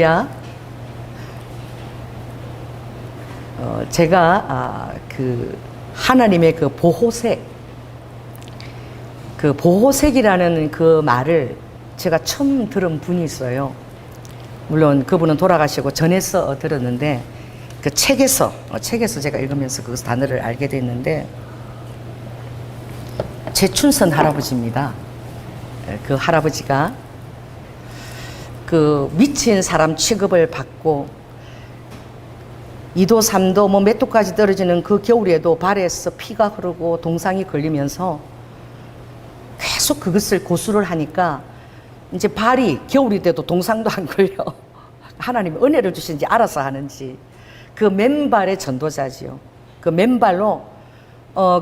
할렐루야. 제가 그 하나님의 그 보호색이라는 그 말을 제가 처음 들은 분이 있어요. 물론 그분은 돌아가시고 전에서 들었는데 그 책에서 제가 읽으면서 그 단어를 알게 됐는데, 제춘선 할아버지입니다. 그 할아버지가 그 미친 사람 취급을 받고 2도 3도 뭐 몇 도까지 떨어지는 그 겨울에도 발에서 피가 흐르고 동상이 걸리면서 계속 그것을 고수를 하니까 이제 발이 겨울이 돼도 동상도 안 걸려. 하나님이 은혜를 주신지 알아서 하는지 그 맨발의 전도자지요. 그 맨발로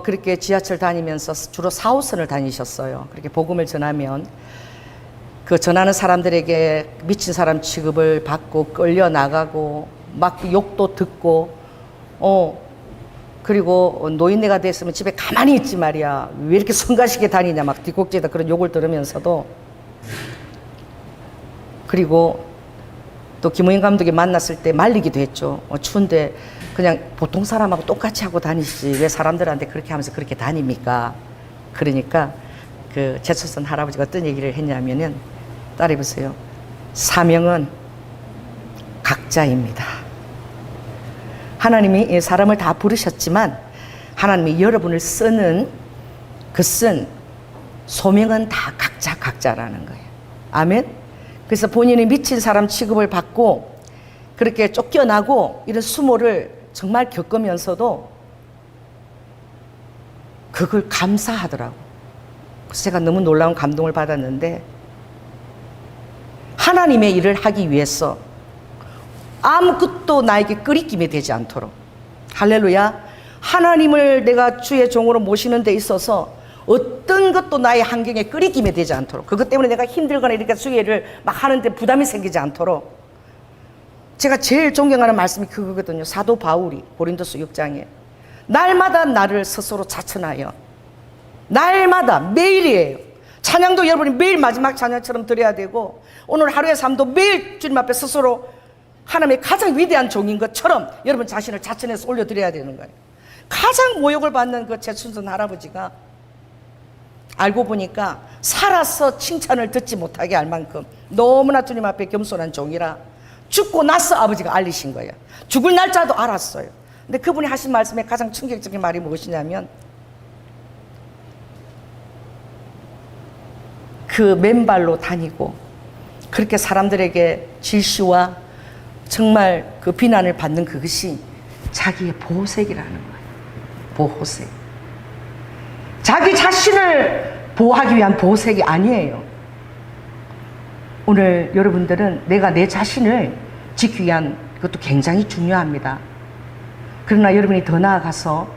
그렇게 지하철 다니면서 주로 4호선을 다니셨어요. 그렇게 복음을 전하면 그 전하는 사람들에게 미친 사람 취급을 받고 끌려 나가고 막 욕도 듣고 그리고 노인네가 됐으면 집에 가만히 있지 말이야, 왜 이렇게 성가시게 다니냐 막 뒷곡지에다 그런 욕을 들으면서도, 그리고 또 김우인 감독이 만났을 때 말리기도 했죠. 추운데 그냥 보통 사람하고 똑같이 하고 다니시지 왜 사람들한테 그렇게 하면서 그렇게 다닙니까? 그러니까 그 제초선 할아버지가 어떤 얘기를 했냐면은, 따라해보세요. 사명은 각자입니다. 하나님이 사람을 다 부르셨지만 하나님이 여러분을 쓰는 쓴 소명은 다 각자라는 거예요. 아멘. 그래서 본인이 미친 사람 취급을 받고 그렇게 쫓겨나고 이런 수모를 정말 겪으면서도 그걸 감사하더라고. 그래서 제가 너무 놀라운 감동을 받았는데, 하나님의 일을 하기 위해서 아무것도 나에게 끄리낌이 되지 않도록, 할렐루야, 하나님을 내가 주의 종으로 모시는 데 있어서 어떤 것도 나의 환경에 끄리낌이 되지 않도록, 그것 때문에 내가 힘들거나 이렇게 주의 일을 막 하는데 부담이 생기지 않도록, 제가 제일 존경하는 말씀이 그거거든요. 사도 바울이 고린도서 6장에 날마다 나를 스스로 자천하여, 날마다 매일이에요. 찬양도 여러분이 매일 마지막 찬양처럼 드려야 되고, 오늘 하루의 삶도 매일 주님 앞에 스스로 하나님의 가장 위대한 종인 것처럼 여러분 자신을 자천해서 올려드려야 되는 거예요. 가장 모욕을 받는 그 제춘선 할아버지가 알고 보니까 살아서 칭찬을 듣지 못하게 할 만큼 너무나 주님 앞에 겸손한 종이라 죽고 나서 아버지가 알리신 거예요. 죽을 날짜도 알았어요. 근데 그분이 하신 말씀에 가장 충격적인 말이 무엇이냐면, 그 맨발로 다니고 그렇게 사람들에게 질시와 정말 그 비난을 받는 그것이 자기의 보호색이라는 거예요. 보호색. 자기 자신을 보호하기 위한 보호색이 아니에요. 오늘 여러분들은 내가 내 자신을 지키기 위한 것도 굉장히 중요합니다. 그러나 여러분이 더 나아가서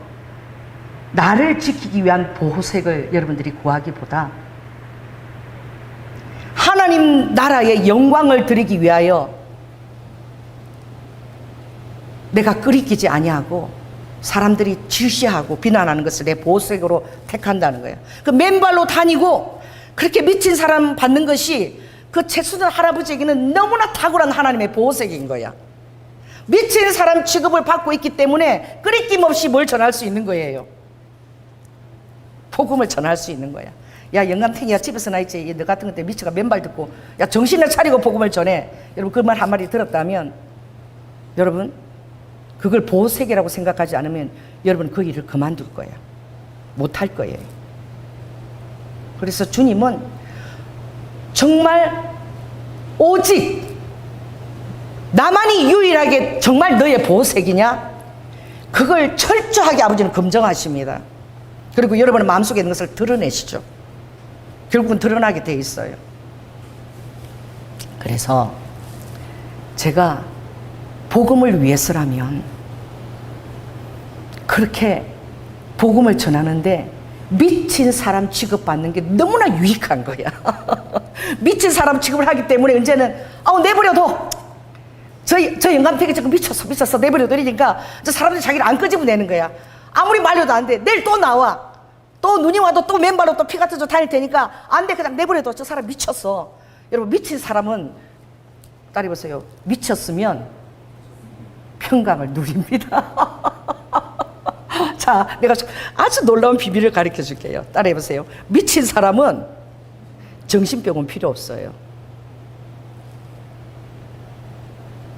나를 지키기 위한 보호색을 여러분들이 구하기보다 하나님 나라의 영광을 드리기 위하여 내가 끄리끼지 아니하고 사람들이 질시하고 비난하는 것을 내 보호색으로 택한다는 거예요. 그 맨발로 다니고 그렇게 미친 사람 받는 것이 그 최순선 할아버지에게는 너무나 탁월한 하나님의 보호색인 거야. 미친 사람 취급을 받고 있기 때문에 끄리낌 없이 뭘 전할 수 있는 거예요. 복음을 전할 수 있는 거야. 야, 영감탱이야, 집에서 나 있지, 너 같은 것때 미쳐가 맨발 듣고, 야, 정신을 차리고 복음을 전해. 여러분 그 말 한마디 들었다면, 여러분 그걸 보호색이라고 생각하지 않으면 여러분 그 일을 그만둘 거야. 못할 거예요. 그래서 주님은 정말 오직 나만이 유일하게 정말 너의 보호색이냐? 그걸 철저하게 아버지는 검증하십니다. 그리고 여러분의 마음속에 있는 것을 드러내시죠. 결국은 드러나게 돼 있어요. 그래서 제가 복음을 위해서라면 그렇게 복음을 전하는데 미친 사람 취급받는 게 너무나 유익한 거야. 미친 사람 취급을 하기 때문에 이제는 내버려둬. 저 영감탱이 지금 미쳤어 내버려두니까 저 사람들이 자기를 안 끄집어내는 거야. 아무리 말려도 안 돼. 내일 또 나와. 또 눈이 와도 또 맨발로 또 피 같은 저 다닐 테니까 안 돼. 그냥 내버려둬. 저 사람 미쳤어. 여러분 미친 사람은 따라해보세요. 미쳤으면 평강을 누립니다. 자, 내가 아주 놀라운 비밀을 가르쳐 줄게요. 따라해보세요. 미친 사람은 정신병은 필요 없어요.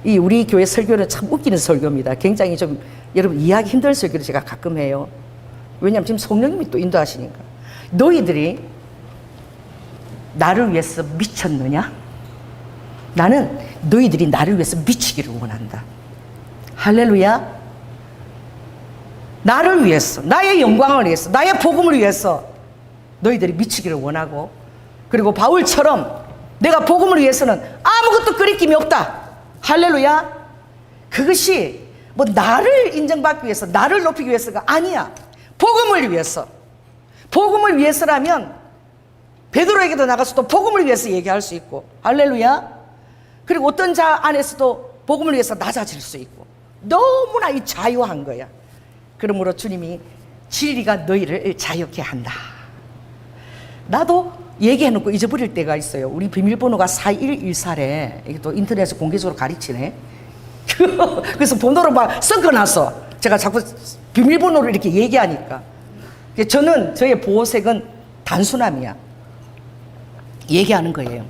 이 우리 교회 설교는 참 웃기는 설교입니다. 굉장히 좀 여러분 이해하기 힘든 설교를 제가 가끔 해요. 왜냐하면 지금 성령님이 또 인도하시니까. 너희들이 나를 위해서 미쳤느냐? 나는 너희들이 나를 위해서 미치기를 원한다. 할렐루야. 나를 위해서, 나의 영광을 위해서, 나의 복음을 위해서 너희들이 미치기를 원하고, 그리고 바울처럼 내가 복음을 위해서는 아무것도 끄리낌이 없다. 할렐루야. 그것이 뭐 나를 인정받기 위해서, 나를 높이기 위해서가 아니야. 복음을 위해서. 복음을 위해서라면 베드로에게도 나가서도 복음을 위해서 얘기할 수 있고, 할렐루야. 그리고 어떤 자 안에서도 복음을 위해서 낮아질 수 있고, 너무나 이 자유한 거야. 그러므로 주님이 진리가 너희를 자유케 한다. 나도 얘기해놓고 잊어버릴 때가 있어요. 우리 비밀번호가 4114래. 이게 또 인터넷에서 공개적으로 가르치네. 그래서 번호를 막 섞어놨어. 제가 자꾸 비밀번호를 이렇게 얘기하니까. 저는 저의 보호색은 단순함이야. 얘기하는 거예요.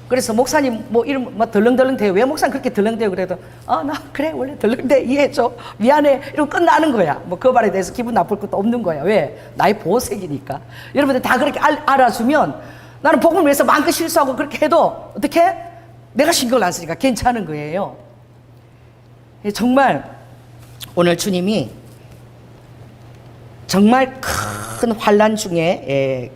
그래서 목사님 뭐 이름 뭐 덜렁덜렁 대요. 왜 목사님 그렇게 덜렁대요? 그래도 나 그래 원래 덜렁대 이해해줘. 미안해. 이러고 끝나는 거야. 뭐 그 말에 대해서 기분 나쁠 것도 없는 거야. 왜? 나의 보호색이니까. 여러분들 다 그렇게 알아주면 나는 복음을 위해서 마음껏 실수하고 그렇게 해도 어떻게? 내가 신경을 안 쓰니까 괜찮은 거예요. 정말 오늘 주님이 정말 큰 환난 중에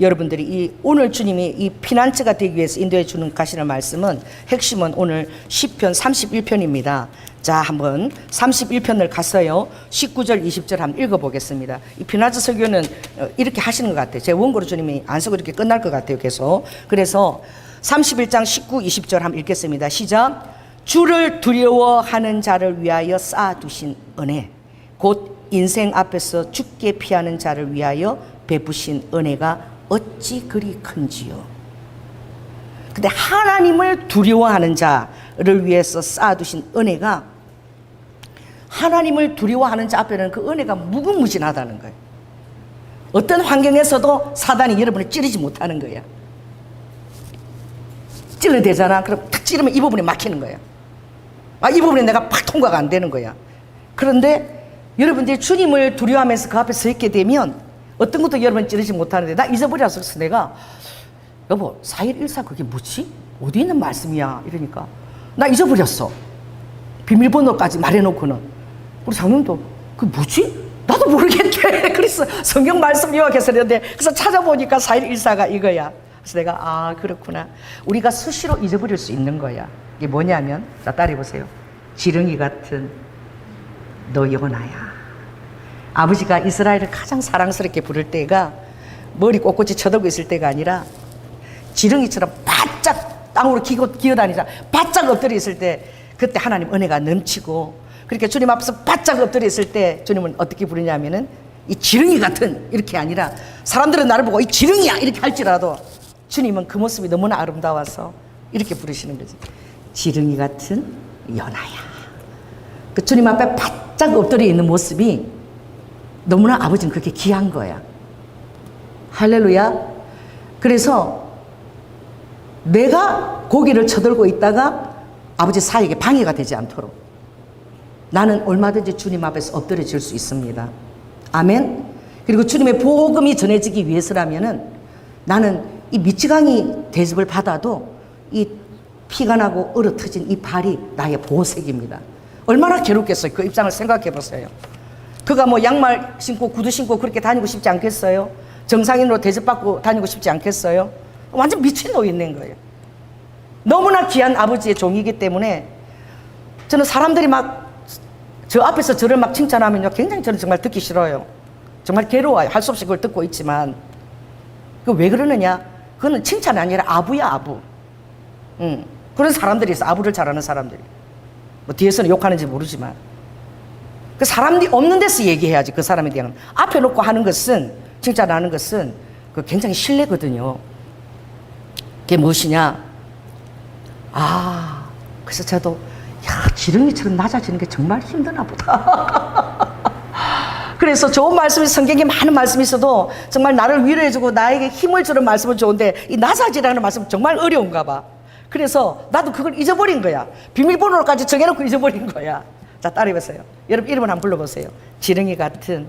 여러분들이 오늘 주님이 이 피난처가 되기 위해서 인도해 주는 가시는 말씀은 핵심은 오늘 시편 31편입니다. 자, 한번 31편을 갔어요. 19절 20절 한번 읽어보겠습니다. 이 피난처 설교는 이렇게 하시는 것 같아요. 제 원고로 주님이 안 쓰고 이렇게 끝날 것 같아요. 계속. 그래서 31장 19, 20절 한번 읽겠습니다. 시작. 주를 두려워하는 자를 위하여 쌓아두신 은혜, 곧 인생 앞에서 죽게 피하는 자를 위하여 베푸신 은혜가 어찌 그리 큰지요. 근데 하나님을 두려워하는 자를 위해서 쌓아두신 은혜가, 하나님을 두려워하는 자 앞에는 그 은혜가 무궁무진하다는 거예요. 어떤 환경에서도 사단이 여러분을 찌르지 못하는 거야. 찔러대잖아. 그럼 탁 찌르면 이 부분이 막히는 거야. 이 부분에 내가 팍 통과가 안 되는 거야. 그런데 여러분들이 주님을 두려워하면서 그 앞에 서 있게 되면 어떤 것도 여러분 찌르지 못하는데, 나 잊어버렸어. 내가 여보 4114 그게 뭐지? 어디 있는 말씀이야? 이러니까 나 잊어버렸어. 비밀번호까지 말해놓고는. 우리 장님도 그게 뭐지? 나도 모르겠대. 그래서 성경 말씀 요약해서 했는데, 그래서 찾아보니까 4114가 이거야. 그래서 내가 그렇구나. 우리가 수시로 잊어버릴 수 있는 거야. 이게 뭐냐면, 자 따라해보세요. 지렁이 같은 너 연하야. 아버지가 이스라엘을 가장 사랑스럽게 부를 때가 머리 꼿꼿이 쳐들고 있을 때가 아니라 지렁이처럼 바짝 땅으로 기어다니자 바짝 엎드려 있을 때, 그때 하나님 은혜가 넘치고, 그렇게 주님 앞에서 바짝 엎드려 있을 때 주님은 어떻게 부르냐면은 이 지렁이 같은, 이렇게 아니라 사람들은 나를 보고 이 지렁이야 이렇게 할지라도 주님은 그 모습이 너무나 아름다워서 이렇게 부르시는 거지. 지렁이 같은 연하야. 그 주님 앞에 바짝 엎드려 있는 모습이 너무나 아버지는 그렇게 귀한 거야. 할렐루야. 그래서 내가 고개를 쳐들고 있다가 아버지 사역에 방해가 되지 않도록 나는 얼마든지 주님 앞에서 엎드려질 수 있습니다. 아멘. 그리고 주님의 복음이 전해지기 위해서라면은 나는 이 미치광이 대접을 받아도 이 피가 나고 얼어터진 이 발이 나의 보호색입니다. 얼마나 괴롭겠어요. 그 입장을 생각해 보세요. 그가 뭐 양말 신고 구두 신고 그렇게 다니고 싶지 않겠어요? 정상인으로 대접받고 다니고 싶지 않겠어요? 완전 미친 노인인 거예요. 너무나 귀한 아버지의 종이기 때문에 저는 사람들이 막 저 앞에서 저를 막 칭찬하면요, 굉장히 저는 정말 듣기 싫어요. 정말 괴로워요. 할 수 없이 그걸 듣고 있지만. 그 왜 그러느냐? 그거는 칭찬이 아니라 아부야, 아부. 그런 사람들이 있어. 아부를 잘하는 사람들이. 뭐 뒤에서는 욕하는지 모르지만. 그 사람이 없는 데서 얘기해야지, 그 사람에 대한. 앞에 놓고 하는 것은, 칭찬하는 것은 그 굉장히 신뢰거든요. 그게 무엇이냐? 그래서 저도 야, 지렁이처럼 낮아지는 게 정말 힘드나 보다. 그래서 좋은 말씀이 성경에 많은 말씀이 있어도 정말 나를 위로해주고 나에게 힘을 주는 말씀은 좋은데 이 낮아지라는 말씀은 정말 어려운가 봐. 그래서 나도 그걸 잊어버린 거야. 비밀번호까지 정해놓고 잊어버린 거야. 자, 따라해보세요. 여러분 이름을 한번 불러보세요. 지렁이 같은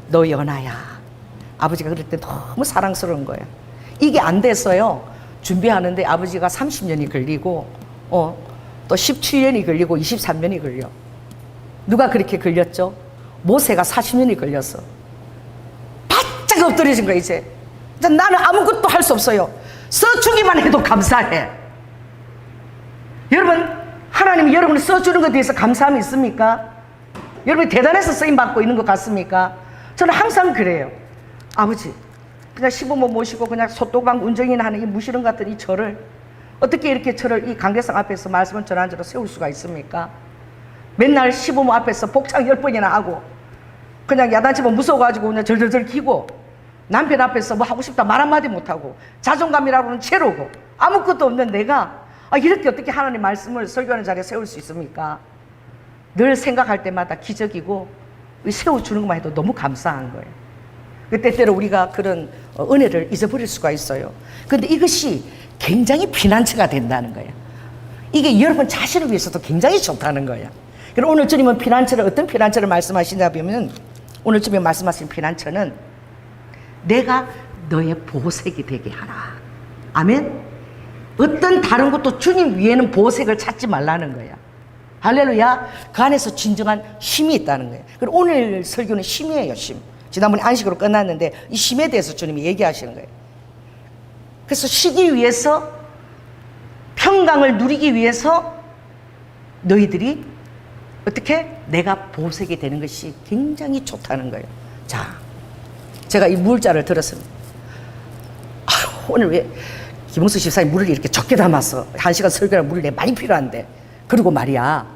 너 연아야. 아버지가 그럴 때 너무 사랑스러운 거야. 이게 안 됐어요. 준비하는데 아버지가 30년이 걸리고 또 17년이 걸리고 23년이 걸려. 누가 그렇게 걸렸죠? 모세가 40년이 걸렸어. 바짝 엎드려진 거야 이제. 나는 아무것도 할 수 없어요. 써주기만 해도 감사해. 여러분, 하나님이 여러분을 써주는 것에 대해서 감사함이 있습니까? 여러분이 대단해서 쓰임받고 있는 것 같습니까? 저는 항상 그래요. 아버지, 그냥 시부모 모시고 그냥 소또방 운정이나 하는 이 무시름 같은 이 저를 어떻게 이렇게 저를 이 관계성 앞에서 말씀을 전하는 자로 세울 수가 있습니까? 맨날 시부모 앞에서 복창 10번이나 하고 그냥 야단치면 무서워가지고 그냥 절절절 기고 남편 앞에서 뭐 하고 싶다 말 한마디 못하고 자존감이라고는 채로고 아무것도 없는 내가 이렇게 어떻게 하나님 말씀을 설교하는 자리에 세울 수 있습니까? 늘 생각할 때마다 기적이고 세워주는 것만 해도 너무 감사한 거예요. 때때로 우리가 그런 은혜를 잊어버릴 수가 있어요. 그런데 이것이 굉장히 피난처가 된다는 거예요. 이게 여러분 자신을 위해서도 굉장히 좋다는 거예요. 그럼 오늘 주님은 피난처를 어떤 피난처를 말씀하시냐 하면 오늘 주님이 말씀하신 피난처는 내가 너의 보색이 되게 하라. 아멘. 어떤 다른 것도 주님 위에는 보색을 찾지 말라는 거야. 할렐루야. 그 안에서 진정한 쉼이 있다는 거예요. 그리고 오늘 설교는 쉼이에요. 쉼. 지난번에 안식으로 끝났는데 이 쉼에 대해서 주님이 얘기하시는 거예요. 그래서 쉬기 위해서 평강을 누리기 위해서 너희들이 어떻게 내가 보색이 되는 것이 굉장히 좋다는 거예요. 자, 제가 이 물자를 들었습니다. 오늘 왜 김홍수 집사님 물을 이렇게 적게 담았어? 1시간 설교할 물이 많이 필요한데. 그리고 말이야,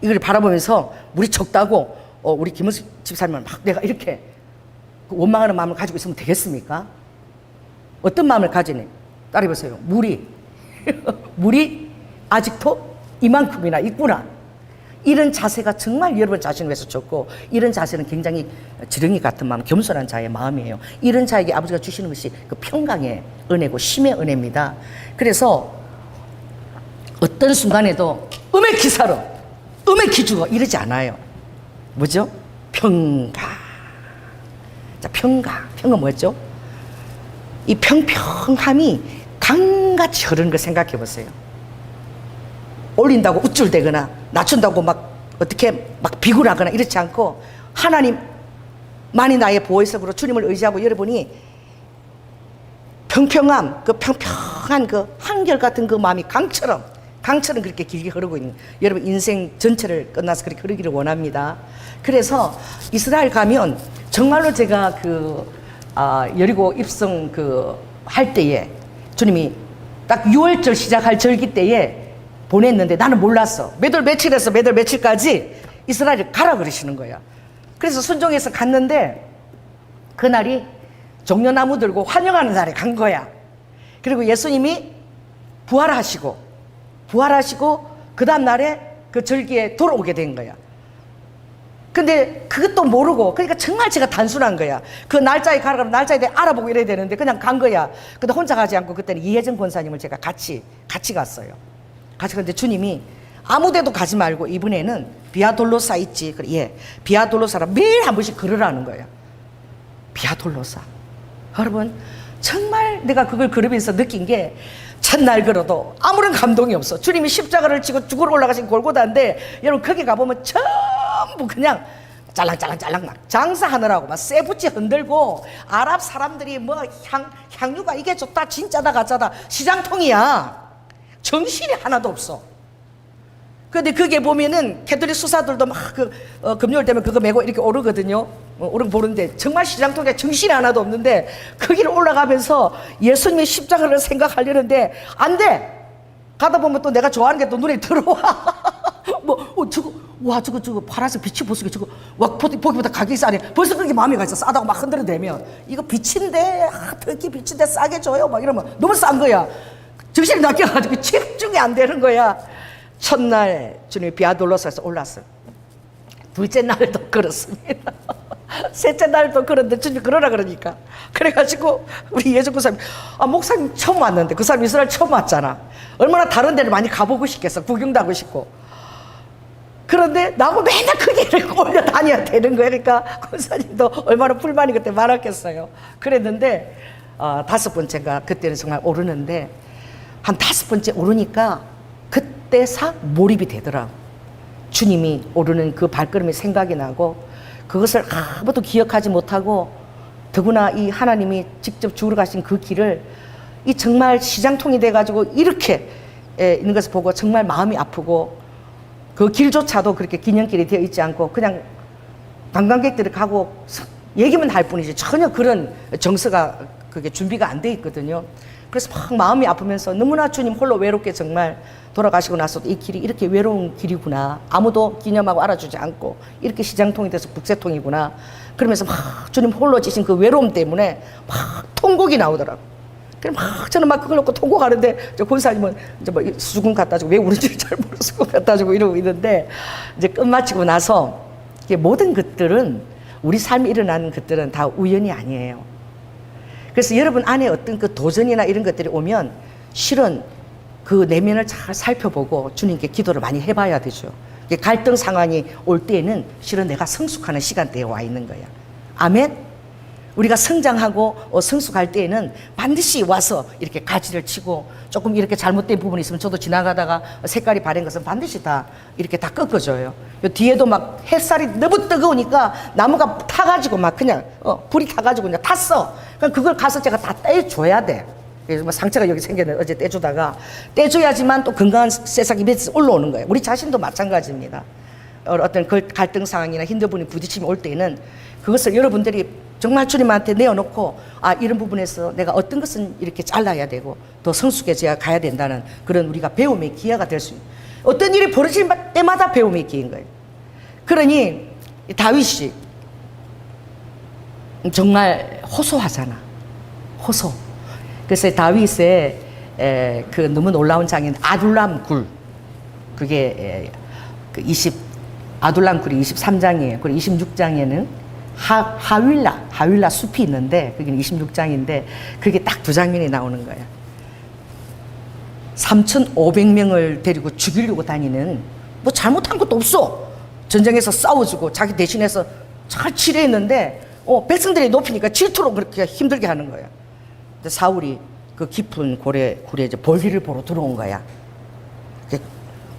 이걸 바라보면서 물이 적다고 우리 김홍수 집사님은 막 내가 이렇게 원망하는 마음을 가지고 있으면 되겠습니까? 어떤 마음을 가지니? 따라해보세요. 물이 아직도 이만큼이나 있구나. 이런 자세가 정말 여러분 자신을 위해서 좋고, 이런 자세는 굉장히 지렁이 같은 마음, 겸손한 자의 마음이에요. 이런 자에게 아버지가 주시는 것이 그 평강의 은혜고 쉼의 은혜입니다. 그래서 어떤 순간에도 음의 기사로, 음의 기주고 이러지 않아요. 뭐죠? 평강. 자, 평강 뭐였죠? 이 평평함이 강같이 흐르는 걸 생각해 보세요. 올린다고 우쭐대거나 낮춘다고 막 어떻게 막 비굴하거나 이렇지 않고 하나님만이 나의 보호석으로 주님을 의지하고 여러분이 평평함, 그 평평한 그 한결같은 그 마음이 강처럼 그렇게 길게 흐르고 있는 여러분 인생 전체를 끝나서 그렇게 흐르기를 원합니다. 그래서 이스라엘 가면 정말로 제가 여리고 입성 할 때에 주님이 딱 6월절 시작할 절기 때에 보냈는데 나는 몰랐어. 몇 월 며칠까지 이스라엘을 가라 그러시는 거야. 그래서 순종해서 갔는데 그날이 종려나무 들고 환영하는 날에 간 거야. 그리고 예수님이 부활하시고 그 다음 날에 그 절기에 돌아오게 된 거야. 근데 그것도 모르고, 그러니까 정말 제가 단순한 거야. 그 날짜에 가라면 날짜에 대해 알아보고 이래야 되는데 그냥 간 거야. 근데 혼자 가지 않고 그때는 이혜정 권사님을 제가 같이 갔어요. 같이 갔는데 주님이 아무데도 가지 말고 이번에는 비아돌로사 있지. 그래, 예. 비아돌로사라 매일 한 번씩 걸으라는 거야. 비아돌로사. 여러분, 정말 내가 그걸 걸으면서 느낀 게 첫날 걸어도 아무런 감동이 없어. 주님이 십자가를 지고 죽으러 올라가신 골고다인데 여러분 거기 가보면 전부 그냥 짤랑짤랑 막 장사하느라고 막 쇠붙이 흔들고 아랍 사람들이 뭐 향유가 이게 좋다 진짜다 가짜다 시장통이야. 정신이 하나도 없어. 근데 그게 보면은 캐톨릭 수사들도 막 금요일 되면 그거 메고 이렇게 오르거든요. 오르고 보는데 정말 시장통에 정신이 하나도 없는데 거기를 올라가면서 예수님의 십자가를 생각하려는데 안 돼. 가다 보면 또 내가 좋아하는 게 또 눈에 들어와. 저거 파란색 빛이 보스게 저거 보기보다 가격이 싸네. 벌써 그렇게 마음이 가 있어. 싸다고 막 흔들어대면 이거 빛인데 특히 빛인데 싸게 줘요 막 이러면 너무 싼 거야. 정신이 낚여가지고 집중이 안 되는 거야. 첫날 주님이 비아돌로스에서 올랐어요. 둘째 날도 걸었습니다. 셋째 날도 걸었는데 주님이 걸어라 그러니까. 그래가지고 우리 예전구 사람이 목사님 처음 왔는데, 그 사람 이스라엘 처음 왔잖아. 얼마나 다른 데를 많이 가보고 싶겠어. 구경도 하고 싶고. 그런데 나하고 맨날 그 길을 올려 다녀야 되는 거야. 그러니까 권사님도 얼마나 불만이 그때 많았겠어요. 그랬는데 5번째가 그때는 정말 오르는데, 한 5번째 오르니까 그때사 몰입이 되더라. 주님이 오르는 그 발걸음이 생각이 나고, 그것을 아무도 기억하지 못하고, 더구나 이 하나님이 직접 주우러 가신 그 길을 이 정말 시장통이 돼가지고 이렇게 있는 것을 보고 정말 마음이 아프고, 그 길조차도 그렇게 기념길이 되어 있지 않고 그냥 관광객들이 가고 얘기만 할 뿐이지 전혀 그런 정서가 그게 준비가 안 돼 있거든요. 그래서 막 마음이 아프면서 너무나 주님 홀로 외롭게 정말 돌아가시고 나서도 이 길이 이렇게 외로운 길이구나, 아무도 기념하고 알아주지 않고 이렇게 시장통이 돼서 북새통이구나, 그러면서 막 주님 홀로 지신 그 외로움 때문에 막 통곡이 나오더라고. 그럼 막 저는 막 그걸 놓고 통곡하는데, 저 권사님은 이제 뭐 수gun 갖다 주고 왜 우는지 잘 모르고 수gun 갖다 주고 이러고 있는데, 이제 끝마치고 나서 이게 모든 것들은, 우리 삶에 일어나는 것들은 다 우연이 아니에요. 그래서 여러분 안에 어떤 그 도전이나 이런 것들이 오면 실은 그 내면을 잘 살펴보고 주님께 기도를 많이 해봐야 되죠. 갈등 상황이 올 때에는 실은 내가 성숙하는 시간대에 와 있는 거야. 아멘? 우리가 성장하고 성숙할 때에는 반드시 와서 이렇게 가지를 치고, 조금 이렇게 잘못된 부분이 있으면 저도 지나가다가 색깔이 바른 것은 반드시 다 이렇게 다 꺾어줘요. 뒤에도 막 햇살이 너무 뜨거우니까 나무가 타가지고 막 그냥 불이 타가지고 그냥 탔어. 그럼 그걸 가서 제가 다 떼줘야 돼. 그래서 뭐 상처가 여기 생겼는데 어제 떼주다가, 떼줘야지만 또 건강한 새싹이 맺어서 올라오는 거예요. 우리 자신도 마찬가지입니다. 어떤 갈등 상황이나 힘든 분이 부딪힘이 올 때는 그것을 여러분들이 정말 주님한테 내어놓고, 이런 부분에서 내가 어떤 것은 이렇게 잘라야 되고 더 성숙해져야 가야 된다는 그런 우리가 배움의 기회가 될 수 있는, 어떤 일이 벌어질 때마다 배움의 기회인 거예요. 그러니 다윗이 정말 호소하잖아. 호소. 그래서 다윗의 그 너무 놀라운 장인 아둘람 굴, 그게 아둘람 굴이 23장이에요. 그리고 26장에는 하윌라 숲이 있는데, 그게 26장인데 그게 딱 2장면이 나오는 거야. 3,500명을 데리고 죽이려고 다니는, 뭐 잘못한 것도 없어. 전쟁에서 싸워주고 자기 대신해서 잘 치료했는데 백성들이 높이니까 질투로 그렇게 힘들게 하는 거야. 근데 사울이 그 깊은 굴에 이제 볼일을 보러 들어온 거야.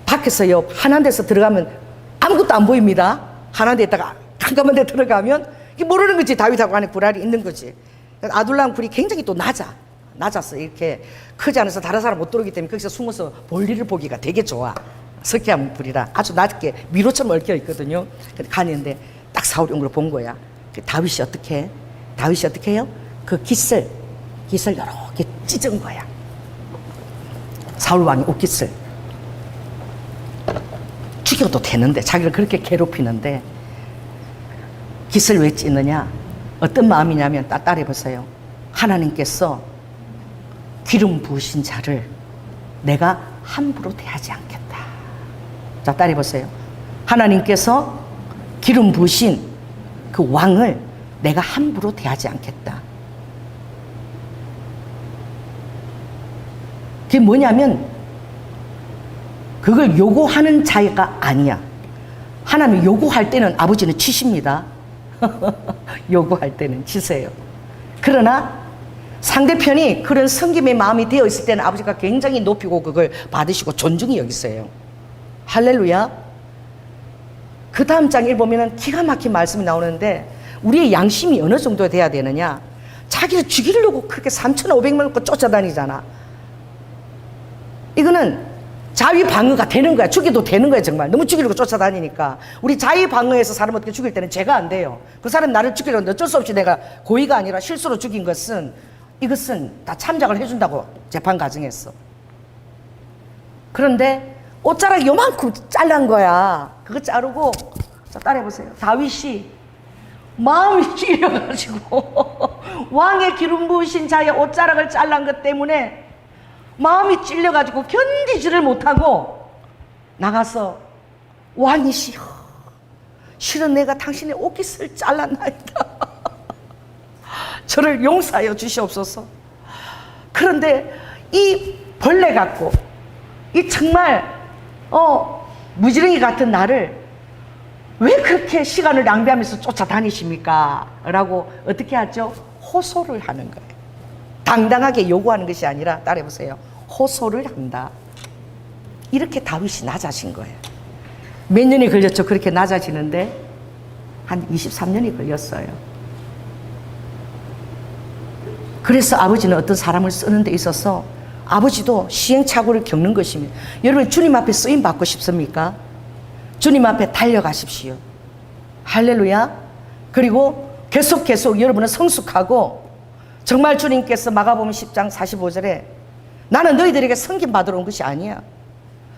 밖에서요, 한한 데서 들어가면 아무것도 안 보입니다. 한한 데에다가 깜깜한 데 들어가면 모르는 거지. 다윗하고 안에 불알이 있는 거지. 아둘람 굴이 굉장히 또 낮았어. 이렇게 크지 않아서 다른 사람 못 들어오기 때문에 거기서 숨어서 볼일을 보기가 되게 좋아. 석회암 불이라 아주 낮게 미로처럼 얽혀 있거든요. 가는데 딱 사울이 온 걸 본 거야. 다윗이 어떻게 해요? 그 깃을 여러 개 찢은 거야. 사울 왕이 옷깃을 죽여도 되는데, 자기를 그렇게 괴롭히는데 깃을 왜 찢느냐? 어떤 마음이냐면, 따라해보세요. 하나님께서 기름 부으신 자를 내가 함부로 대하지 않겠다. 자, 따라해보세요. 하나님께서 기름 부으신 그 왕을 내가 함부로 대하지 않겠다. 그게 뭐냐면, 그걸 요구하는 자가 아니야. 하나님 요구할 때는 아버지는 치십니다. 요구할 때는 치세요. 그러나 상대편이 그런 섬김의 마음이 되어 있을 때는 아버지가 굉장히 높이고 그걸 받으시고 존중히 여기세요. 할렐루야. 그 다음 장에 보면은 기가 막힌 말씀이 나오는데, 우리의 양심이 어느 정도 돼야 되느냐? 자기를 죽이려고 그렇게 3,500명 놓고 쫓아다니잖아. 이거는 자위 방어가 되는 거야. 죽여도 되는 거야. 정말 너무 죽이려고 쫓아다니니까. 우리 자위 방어에서 사람 어떻게 죽일 때는 죄가 안 돼요. 그 사람 나를 죽이려는데 어쩔 수 없이 내가 고의가 아니라 실수로 죽인 것은, 이것은 다 참작을 해준다고 재판 과정에서. 그런데 옷자락 요만큼 잘란 거야. 그거 자르고, 자, 따라해보세요. 다윗이 마음이 찔려가지고 왕의 기름 부으신 자의 옷자락을 잘란 것 때문에 마음이 찔려가지고 견디지를 못하고 나가서 왕이시여, 실은 내가 당신의 옷깃을 잘랐나이다. 저를 용서하여 주시옵소서. 그런데 이 벌레 같고 이 정말 무지렁이 같은 나를 왜 그렇게 시간을 낭비하면서 쫓아다니십니까? 라고 어떻게 하죠? 호소를 하는 거예요. 당당하게 요구하는 것이 아니라 따라해보세요. 호소를 한다. 이렇게 다윗이 낮아진 거예요. 몇 년이 걸렸죠? 그렇게 낮아지는데 한 23년이 걸렸어요. 그래서 아버지는 어떤 사람을 쓰는 데 있어서 아버지도 시행착오를 겪는 것입니다. 여러분, 주님 앞에 쓰임 받고 싶습니까? 주님 앞에 달려가십시오. 할렐루야. 그리고 계속 여러분은 성숙하고, 정말 주님께서 마가복음 10장 45절에 나는 너희들에게 섬김 받으러 온 것이 아니야,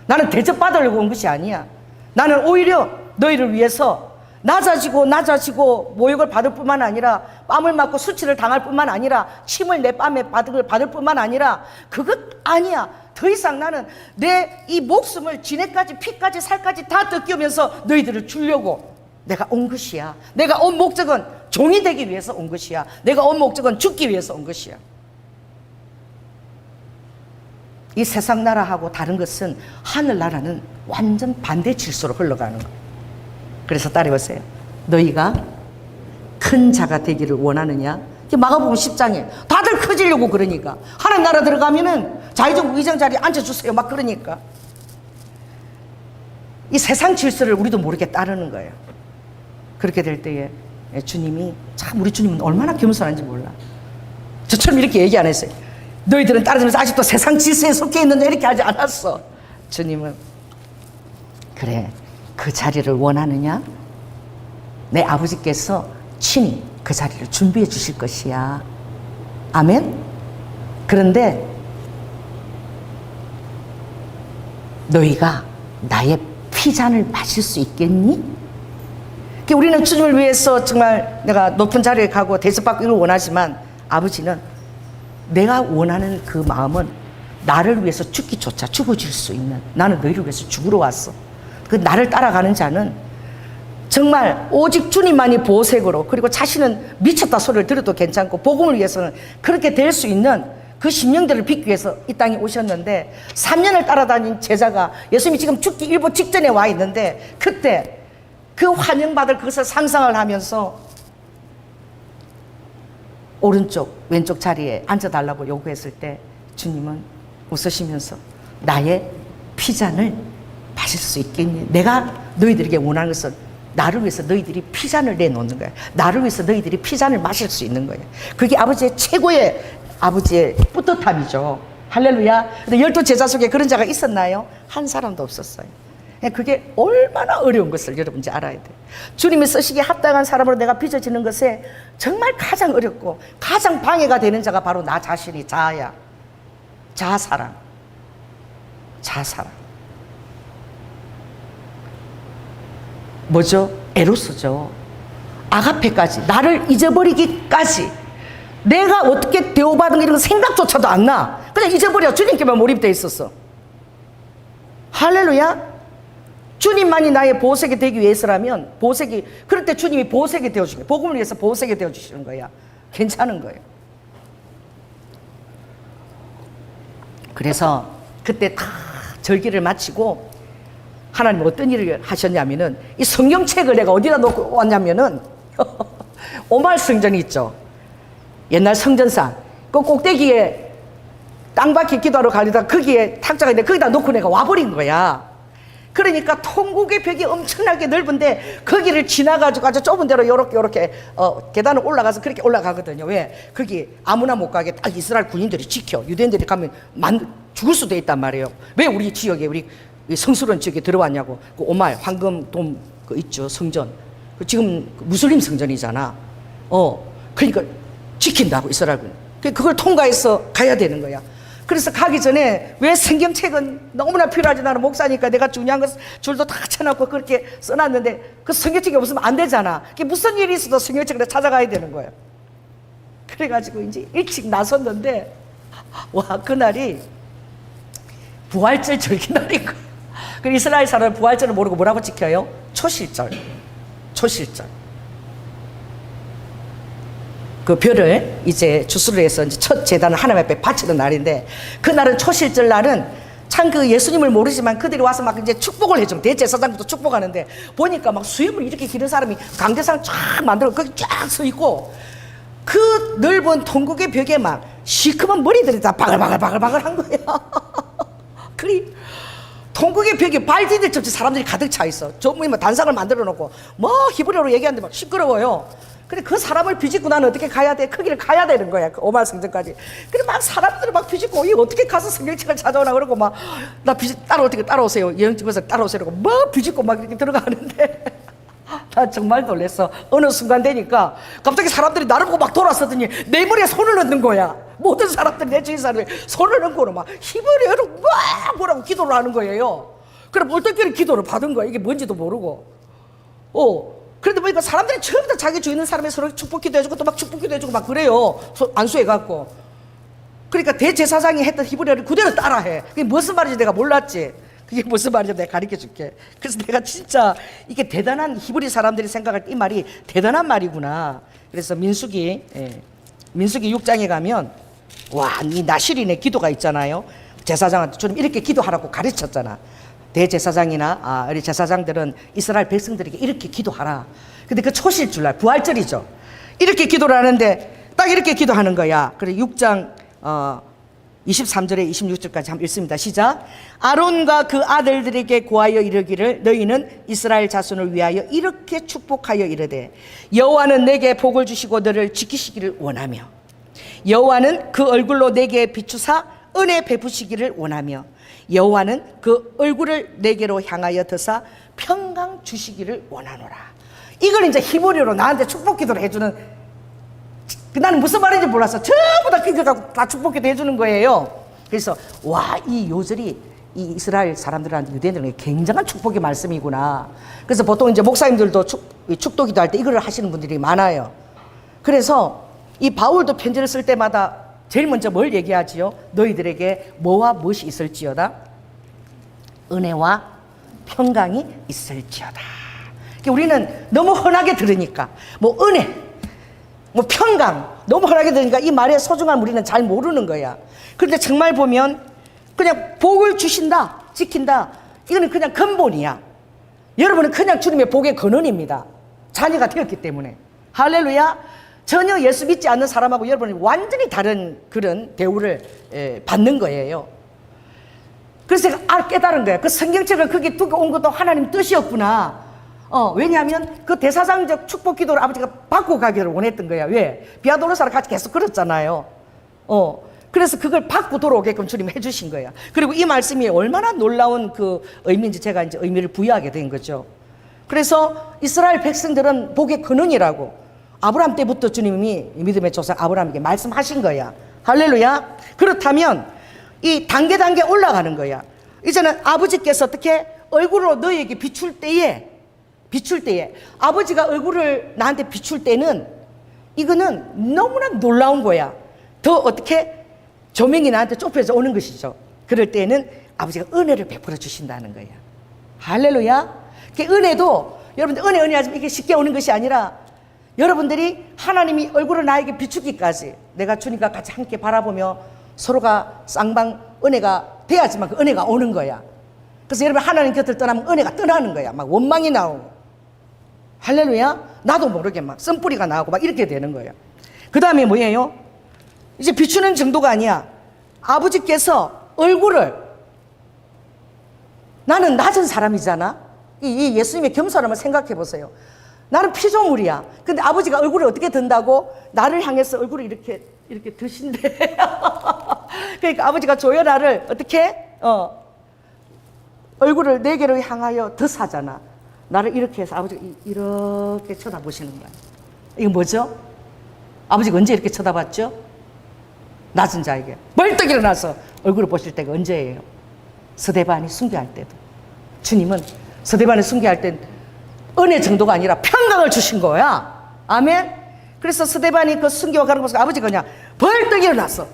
나는 대접받으려고 온 것이 아니야, 나는 오히려 너희를 위해서 낮아지고 모욕을 받을 뿐만 아니라 뺨을 맞고 수치를 당할 뿐만 아니라 침을 내 뺨에 받을 뿐만 아니라 그것 아니야, 더 이상 나는 내 이 목숨을 지네까지 피까지 살까지 다 뜯기면서 너희들을 주려고 내가 온 것이야. 내가 온 목적은 종이 되기 위해서 온 것이야. 내가 온 목적은 죽기 위해서 온 것이야. 이 세상 나라하고 다른 것은 하늘나라는 완전 반대 질서로 흘러가는 거예요. 그래서 따라해보세요. 너희가 큰 자가 되기를 원하느냐? 마가복음 10장에 다들 커지려고 그러니까, 하나님 나라 들어가면은 자의정부 의장 자리에 앉아주세요 막 그러니까, 이 세상 질서를 우리도 모르게 따르는 거예요. 그렇게 될 때에 주님이, 참 우리 주님은 얼마나 겸손한지 몰라. 저처럼 이렇게 얘기 안 했어요. 너희들은 따라주면서 아직도 세상 질서에 속해 있는데 이렇게 하지 않았어. 주님은 그래, 그 자리를 원하느냐? 내 아버지께서 친히 그 자리를 준비해 주실 것이야. 아멘? 그런데 너희가 나의 피잔을 마실 수 있겠니? 우리는 주님을 위해서 정말 내가 높은 자리에 가고 대접받고 이걸 원하지만, 아버지는 내가 원하는 그 마음은 나를 위해서 죽기조차 죽어줄 수 있는, 나는 너희를 위해서 죽으러 왔어, 그 나를 따라가는 자는 정말 오직 주님만이 보색으로, 그리고 자신은 미쳤다 소리를 들어도 괜찮고 복음을 위해서는 그렇게 될 수 있는 그 심령들을 빚기 위해서 이 땅에 오셨는데, 3년을 따라다닌 제자가 예수님이 지금 죽기 일보 직전에 와 있는데, 그때 그 환영받을 그것을 상상을 하면서 오른쪽 왼쪽 자리에 앉아달라고 요구했을 때 주님은 웃으시면서 나의 피잔을 마실 수 있겠니? 내가 너희들에게 원하는 것은 나를 위해서 너희들이 피잔을 내놓는 거야. 나를 위해서 너희들이 피잔을 마실 수 있는 거야. 그게 아버지의 최고의, 아버지의 뿌듯함이죠. 할렐루야. 근데 12제자 속에 그런 자가 있었나요? 한 사람도 없었어요. 그게 얼마나 어려운 것을 여러분이 알아야 돼요. 주님이 쓰시기에 합당한 사람으로 내가 빚어지는 것에 정말 가장 어렵고 가장 방해가 되는 자가 바로 나 자신이, 자아야. 자아사랑. 자아사랑. 뭐죠? 에로스죠. 아가페까지, 나를 잊어버리기까지, 내가 어떻게 대우받은 이런 생각조차도 안 나. 그냥 잊어버려. 주님께만 몰입되어 있었어. 할렐루야. 주님만이 나의 보색이 되기 위해서라면, 보색이, 그럴 때 주님이 보색이 되어주는 거야. 복음을 위해서 보색이 되어주시는 거야. 괜찮은 거예요. 그래서 그때 다 절기를 마치고 하나님 어떤 일을 하셨냐면은, 이 성경책을 내가 어디다 놓고 왔냐면은 오말 성전이 있죠. 옛날 성전상 그 꼭대기에 땅밖에 기도하러 가려다 거기에 탁자가 있는데 거기다 놓고 내가 와버린 거야. 그러니까 통곡의 벽이 엄청나게 넓은데 거기를 지나가지고 아주 좁은 데로 요렇게 계단을 올라가서 그렇게 올라가거든요. 왜? 거기 아무나 못 가게 딱 이스라엘 군인들이 지켜. 유대인들이 가면 죽을 수도 있단 말이에요. 왜 우리 지역에, 우리 성스러운 지역에 들어왔냐고. 그 오말 황금돔 그 있죠, 성전. 그 지금 무슬림 성전이잖아. 그러니까 지킨다고, 이스라엘 군. 그걸 통과해서 가야 되는 거야. 그래서 가기 전에, 왜 성경책은 너무나 필요하지, 나는 목사니까 내가 중요한 것 줄도 다 쳐놓고 그렇게 써놨는데 그 성경책이 없으면 안 되잖아. 그게 무슨 일이 있어도 성경책을 찾아가야 되는 거예요. 그래가지고 이제 일찍 나섰는데, 와, 그날이 부활절 절기날인 거야. 그 이스라엘 사람은 부활절을 모르고 뭐라고 지켜요? 초실절. 초실절. 그 별을 이제 주수를 해서 이제 첫 제단을 하나님 앞에 바치는 날인데, 그날은 초실절 날은 참 그 예수님을 모르지만 그들이 와서 막 이제 축복을 해줘. 대제사장부터 축복하는데 보니까 막 수염을 이렇게 기른 사람이 강대상 쫙 만들어 거기 쫙 서 있고, 그 넓은 통곡의 벽에 막 시커먼 머리들이 다 바글바글 한 거야. 그리 통곡의 벽에 발 디딜 듯이 사람들이 가득 차 있어. 전부 뭐 단상을 만들어 놓고 뭐 히브리어로 얘기하는데 막 시끄러워요. 근데 그 사람을 비집고 나는 어떻게 가야 돼? 그 길을 가야 되는 거야. 그 오말 성전까지. 그래 막 사람들을 막 비집고, 이 어떻게 가서 성경책을 찾아오나 그러고 막, 나 따라오세요. 여행집에서 따라오세요. 그러고 뭐 비집고 막 이렇게 들어가는데. 나 정말 놀랬어. 어느 순간 되니까 갑자기 사람들이 나를 보고 막 돌아서더니 내 머리에 손을 넣는 거야. 모든 사람들이, 내 주위 사람들이 손을 넣고 막 히브리어로 막 뭐라고 기도를 하는 거예요. 그럼 어떻게 기도를 받은 거야. 이게 뭔지도 모르고. 그런데 보니까 사람들이 처음부터 자기 주위 있는 사람이 서로 축복기도 해주고 또 막 축복기도 해주고 막 그래요. 안수해갖고. 그러니까 대제사장이 했던 히브리어를 그대로 따라해. 그게 무슨 말인지 내가 몰랐지. 그게 무슨 말인지 내가 가르쳐 줄게. 그래서 내가 진짜 이게 대단한, 히브리 사람들이 생각할 때 이 말이 대단한 말이구나. 그래서 민수기 6장에 가면, 와, 이 나실인의 기도가 있잖아요. 제사장한테 좀 이렇게 기도하라고 가르쳤잖아. 대제사장이나 우리 제사장들은 이스라엘 백성들에게 이렇게 기도하라. 근데 그 초실주날 부활절이죠. 이렇게 기도를 하는데 딱 이렇게 기도하는 거야. 그래 6장 23절에 26절까지 한번 읽습니다. 시작. 아론과 그 아들들에게 고하여 이르기를, 너희는 이스라엘 자손을 위하여 이렇게 축복하여 이르되, 여호와는 내게 복을 주시고 너를 지키시기를 원하며, 여호와는 그 얼굴로 내게 비추사 은혜 베푸시기를 원하며, 여호와는 그 얼굴을 내게로 향하여 드사 평강 주시기를 원하노라. 이걸 이제 히브리어로 나한테 축복 기도를 해주는, 나는 무슨 말인지 몰랐어. 전부 다 그거 다 축복 기도 해주는 거예요. 그래서 와, 이 요절이 이 이스라엘 사람들한테, 유대인들에게 굉장한 축복의 말씀이구나. 그래서 보통 이제 목사님들도 축도 기도할 때 이걸 하시는 분들이 많아요. 그래서 이 바울도 편지를 쓸 때마다 제일 먼저 뭘 얘기하지요? 너희들에게 뭐와 무엇이 있을지어다? 은혜와 평강이 있을지어다. 우리는 너무 흔하게 들으니까 뭐 은혜, 뭐 평강, 너무 흔하게 들으니까 이 말의 소중함 우리는 잘 모르는 거야. 그런데 정말 보면 그냥 복을 주신다, 지킨다, 이거는 그냥 근본이야. 여러분은 그냥 주님의 복의 근원입니다. 자녀가 되었기 때문에. 할렐루야. 전혀 예수 믿지 않는 사람하고 여러분이 완전히 다른 그런 대우를 받는 거예요. 그래서 제가 깨달은 거예요. 그 성경책을 거기 두고 온 것도 하나님 뜻이었구나. 왜냐하면 그 대사장적 축복 기도를 아버지가 받고 가기를 원했던 거야. 왜? 비아도로사를 같이 계속 걸었잖아요. 그래서 그걸 받고 돌아오게끔 주님이 해주신 거야. 그리고 이 말씀이 얼마나 놀라운 그 의미인지 제가 이제 의미를 부여하게 된 거죠. 그래서 이스라엘 백성들은 복의 근원이라고 아브라함 때부터 주님이 믿음의 조상 아브라함에게 말씀하신 거야. 할렐루야. 그렇다면 이 단계 올라가는 거야. 이제는 아버지께서 어떻게 얼굴로 너희에게 비출 때에 아버지가 얼굴을 나한테 비출 때는 이거는 너무나 놀라운 거야. 더 어떻게 조명이 나한테 좁혀져 오는 것이죠. 그럴 때는 아버지가 은혜를 베풀어 주신다는 거야. 할렐루야. 그 은혜도 여러분들 은혜 하지만 이게 쉽게 오는 것이 아니라 여러분들이 하나님이 얼굴을 나에게 비추기까지 내가 주님과 같이 함께 바라보며 서로가 쌍방 은혜가 돼야지만 그 은혜가 오는 거야. 그래서 여러분 하나님 곁을 떠나면 은혜가 떠나는 거야. 막 원망이 나오고. 할렐루야. 나도 모르게 막 쓴뿌리가 나오고 막 이렇게 되는 거야. 그 다음에 뭐예요? 이제 비추는 정도가 아니야. 아버지께서 얼굴을, 나는 낮은 사람이잖아. 이 예수님의 겸손함을 생각해 보세요. 나는 피조물이야. 근데 아버지가 얼굴을 어떻게 든다고? 나를 향해서 얼굴을 이렇게 드신대. 그러니까 아버지가 조연아를 어떻게? 얼굴을 내게로 향하여 드사잖아. 나를 이렇게 해서 아버지가 이렇게 쳐다보시는 거야. 이거 뭐죠? 아버지가 언제 이렇게 쳐다봤죠? 낮은 자에게. 벌떡 일어나서 얼굴을 보실 때가 언제예요? 스데반이 순교할 때도. 주님은 스데반을 순교할 땐 은혜 정도가 아니라 평강을 주신 거야. 아멘. 그래서 스데반이 그 순교가 가는 곳에 아버지가 그냥 벌떡 일어났어.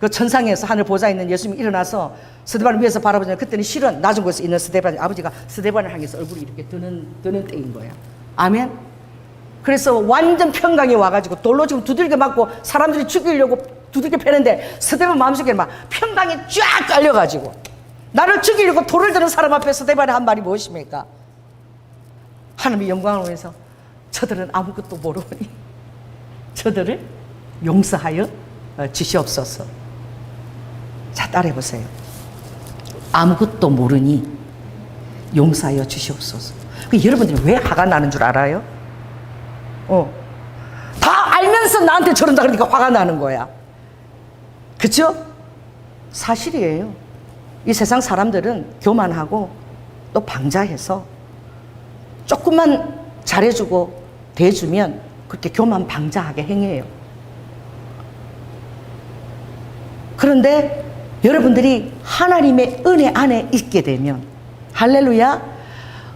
그 천상에서 하늘 보좌에 있는 예수님이 일어나서 스데반을 위에서 바라보자. 그때는 실은 낮은 곳에 있는 스데반, 아버지가 스데반을 향해서 얼굴이 이렇게 드는 때인 거야. 아멘. 그래서 완전 평강이 와가지고 돌로 지금 두들겨 맞고 사람들이 죽이려고 두들겨 패는데 스데반 마음속에 막 평강이 쫙 깔려가지고 나를 죽이려고 돌을 드는 사람 앞에 스데반의 한 말이 무엇입니까? 하나님의 영광을 위해서 저들은 아무것도 모르니 저들을 용서하여 주시옵소서. 자, 따라해보세요. 아무것도 모르니 용서하여 주시옵소서. 여러분들이 왜 화가 나는 줄 알아요? 다 알면서 나한테 저런다 그러니까 화가 나는 거야. 그쵸? 사실이에요. 이 세상 사람들은 교만하고 또 방자해서 조금만 잘해주고 대해주면 그렇게 교만 방자하게 행해요. 그런데 여러분들이 하나님의 은혜 안에 있게 되면 할렐루야,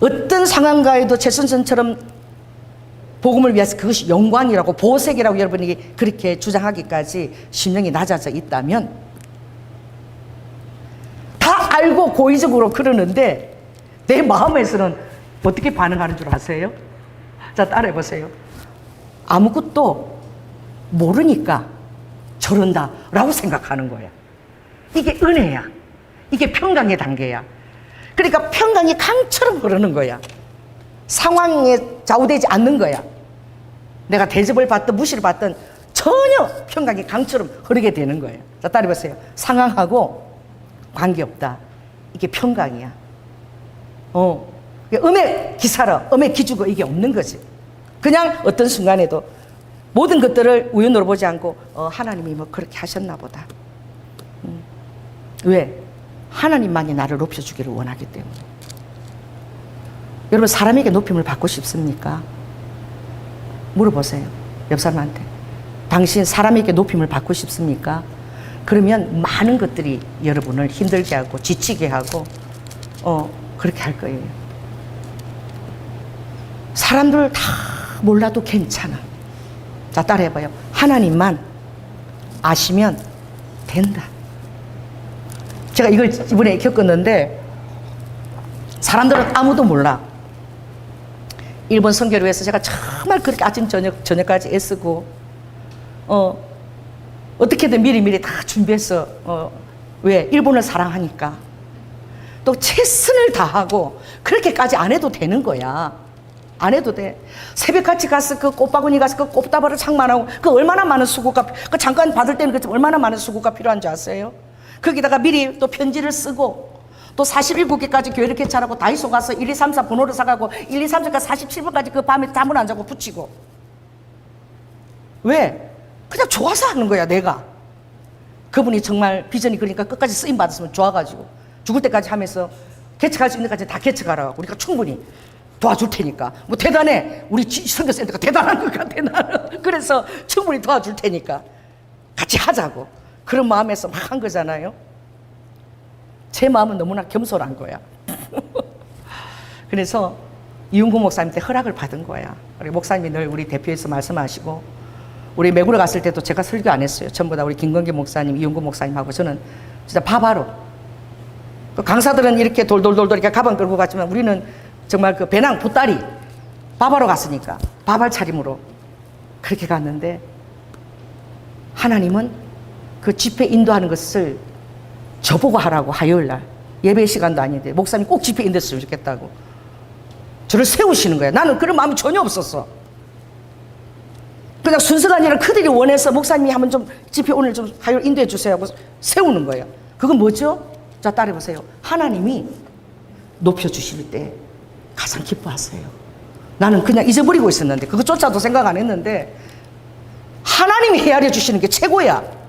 어떤 상황가에도 최선생처럼 복음을 위해서 그것이 영광이라고 보색이라고 여러분이 그렇게 주장하기까지 심령이 낮아져 있다면 다 알고 고의적으로 그러는데 내 마음에서는 어떻게 반응하는 줄 아세요? 자, 따라해 보세요. 아무것도 모르니까 저런다 라고 생각하는 거야. 이게 은혜야. 이게 평강의 단계야. 그러니까 평강이 강처럼 흐르는 거야. 상황에 좌우되지 않는 거야. 내가 대접을 받든 무시를 받든 전혀 평강이 강처럼 흐르게 되는 거예요. 자, 따라해보세요. 상황하고 관계없다. 이게 평강이야. 음의 기사라, 음의 기주고 이게 없는 거지. 그냥 어떤 순간에도 모든 것들을 우연으로 보지 않고 하나님이 뭐 그렇게 하셨나 보다. 왜? 하나님만이 나를 높여주기를 원하기 때문에. 여러분, 사람에게 높임을 받고 싶습니까? 물어보세요. 옆 사람한테. 당신 사람에게 높임을 받고 싶습니까? 그러면 많은 것들이 여러분을 힘들게 하고 지치게 하고 그렇게 할 거예요. 사람들 다 몰라도 괜찮아. 자, 따라해봐요. 하나님만 아시면 된다. 제가 이걸 이번에 겪었는데 사람들은 아무도 몰라. 일본 선교를 위해서 제가 정말 그렇게 아침 저녁까지 애쓰고 어떻게든 미리미리 다 준비해서 왜? 일본을 사랑하니까. 또 최선을 다하고 그렇게까지 안 해도 되는 거야. 안 해도 돼. 새벽같이 가서 그 꽃바구니 가서 그 꽃다발을 장만하고 그 얼마나 많은 수고가, 그 잠깐 받을 때는 그 얼마나 많은 수고가 필요한 줄 아세요? 거기다가 미리 또 편지를 쓰고 또 47개까지 교회를 개찰하고 다이소 가서 1, 2, 3, 4 번호를 사가고 1, 2, 3, 4까지 47번까지 그 밤에 잠을 안 자고 붙이고. 왜? 그냥 좋아서 하는 거야, 내가. 그분이 정말 비전이 그러니까 끝까지 쓰임 받았으면 좋아가지고 죽을 때까지 하면서 개척할 수 있는 데까지 다 개척하라고. 우리가 충분히 도와줄 테니까. 뭐 대단해. 우리 선교센터가 대단한 것 같아, 나는. 그래서 충분히 도와줄 테니까 같이 하자고. 그런 마음에서 막 한 거잖아요. 제 마음은 너무나 겸손한 거야. 그래서 이윤구 목사님한테 허락을 받은 거야. 우리 목사님이 늘 우리 대표에서 말씀하시고, 우리 매구로 갔을 때도 제가 설교 안 했어요. 전부 다 우리 김건기 목사님, 이윤구 목사님하고 저는 진짜 바바로. 강사들은 이렇게 돌돌돌돌 이렇게 가방 끌고 갔지만 우리는 정말 그 배낭 보따리 바바로 갔으니까 바발 차림으로 그렇게 갔는데, 하나님은 그 집회 인도하는 것을 저보고 하라고, 화요일날 예배 시간도 아닌데 목사님 꼭 집회 인도했으면 좋겠다고 저를 세우시는 거야. 나는 그런 마음이 전혀 없었어. 그냥 순서가 아니라 그들이 원해서 목사님이 한번 좀 집회 오늘 좀 화요일 인도해 주세요 하고 세우는 거예요. 그건 뭐죠? 자, 따라해보세요. 하나님이 높여주실 때 가장 기뻐하세요. 나는 그냥 잊어버리고 있었는데, 그것조차도 생각 안 했는데 하나님이 헤아려 주시는 게 최고야.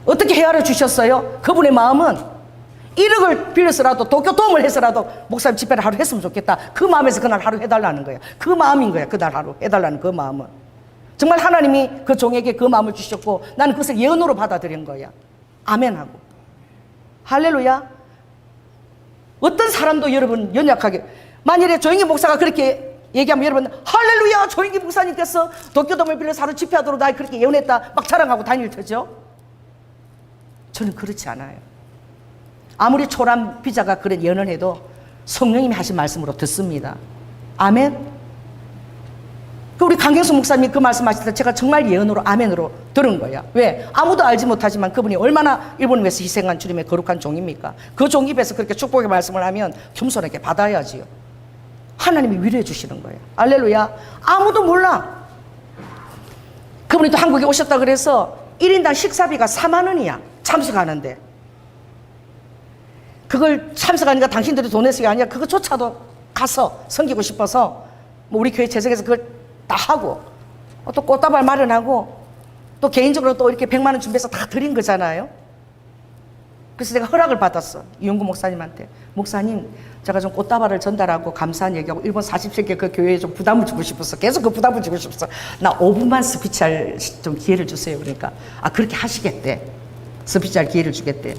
어떻게 헤아려 주셨어요? 그분의 마음은 1억을 빌려서라도 도쿄 도움을 해서라도 목사님 집회를 하루 했으면 좋겠다. 그 마음에서 그날 하루 해달라는 거야. 그 마음인 거야. 그날 하루 해달라는 그 마음은. 정말 하나님이 그 종에게 그 마음을 주셨고 나는 그것을 예언으로 받아들인 거야. 아멘하고. 할렐루야. 어떤 사람도 여러분 연약하게, 만일에 조영기 목사가 그렇게 얘기하면 여러분 할렐루야, 조영기 목사님께서 도쿄돔을 빌려서 하루 집회하도록 나 그렇게 예언했다 막 자랑하고 다닐 테죠. 저는 그렇지 않아요. 아무리 초람 비자가 그런 예언해도 성령님이 하신 말씀으로 듣습니다. 아멘. 우리 강경수 목사님이 그 말씀하실 때 제가 정말 예언으로 아멘으로 들은 거야. 왜? 아무도 알지 못하지만 그분이 얼마나 일본을 위해서 희생한 주님의 거룩한 종입니까? 그 종 입에서 그렇게 축복의 말씀을 하면 겸손하게 받아야지요. 하나님이 위로해 주시는 거예요. 알렐루야. 아무도 몰라. 그분이 또 한국에 오셨다 그래서 1인당 식사비가 4만 원이야. 참석하는데. 그걸 참석하니까 당신들이 돈 내서 게 아니라 그거조차도 가서 섬기고 싶어서 뭐 우리 교회 재정에서 그걸 다 하고 또 꽃다발 마련하고 또 개인적으로 또 이렇게 100만 원 준비해서 다 드린 거잖아요. 그래서 내가 허락을 받았어. 이용구 목사님한테. 목사님, 제가 좀 꽃다발을 전달하고 감사한 얘기하고 일본 40세기 그 교회에 좀 부담을 주고 싶었어. 계속 그 부담을 주고 싶었어. 나 5분만 스피치할 좀 기회를 주세요. 그러니까 그렇게 하시겠대. 스피치할 기회를 주겠대.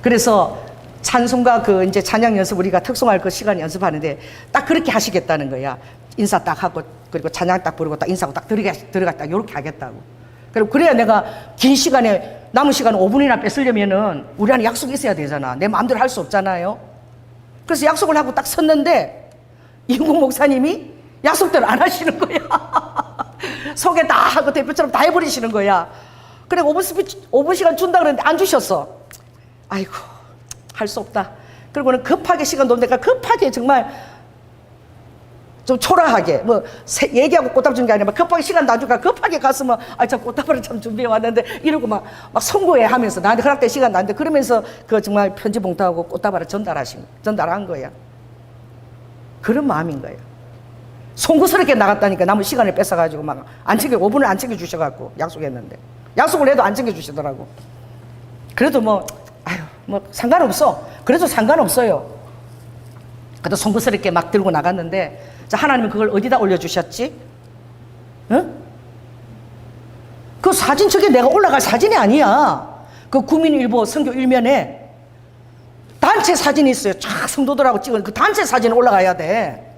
그래서 찬송가 그 이제 찬양 연습 우리가 특송할 그 시간 연습하는데 딱 그렇게 하시겠다는 거야. 인사 딱 하고 그리고 찬양 딱 부르고 딱 인사하고 딱 들어갔다 요렇게 하겠다고. 그리고 그래야 내가 긴 시간에 남은 시간 5분이나 뺏으려면은 우리 안에 약속이 있어야 되잖아. 내 마음대로 할 수 없잖아요. 그래서 약속을 하고 딱 섰는데 이웅국 목사님이 약속대로 안 하시는 거야. 소개 다 하고 대표처럼 다 해버리시는 거야. 그래 5분 시간 준다 그랬는데 안 주셨어. 아이고 할 수 없다. 그리고는 급하게 시간 놓으니까 급하게 정말 좀 초라하게 뭐 얘기하고 꽃다발 준 게 아니라 급하게 시간 놔주니까 급하게 갔으면 저 꽃다발을 참 준비해 왔는데 이러고 막 송구해 하면서 나한테 허락된 시간 나는데 그러면서 그 정말 편지 봉투하고 꽃다발을 전달한 거야. 그런 마음인 거예요. 송구스럽게 나갔다니까 남은 시간을 뺏어가지고 막 안 챙겨 5분을 안 챙겨 주셔갖고 약속했는데 약속을 해도 안 챙겨 주시더라고. 그래도 뭐 상관없어. 그래도 상관없어요. 그래도 송구스럽게 막 들고 나갔는데 자, 하나님은 그걸 어디다 올려주셨지? 응? 그 사진 저게 내가 올라갈 사진이 아니야. 그 구민일보 선교 일면에 단체 사진이 있어요. 쫙 성도들하고 찍은 그 단체 사진이 올라가야 돼.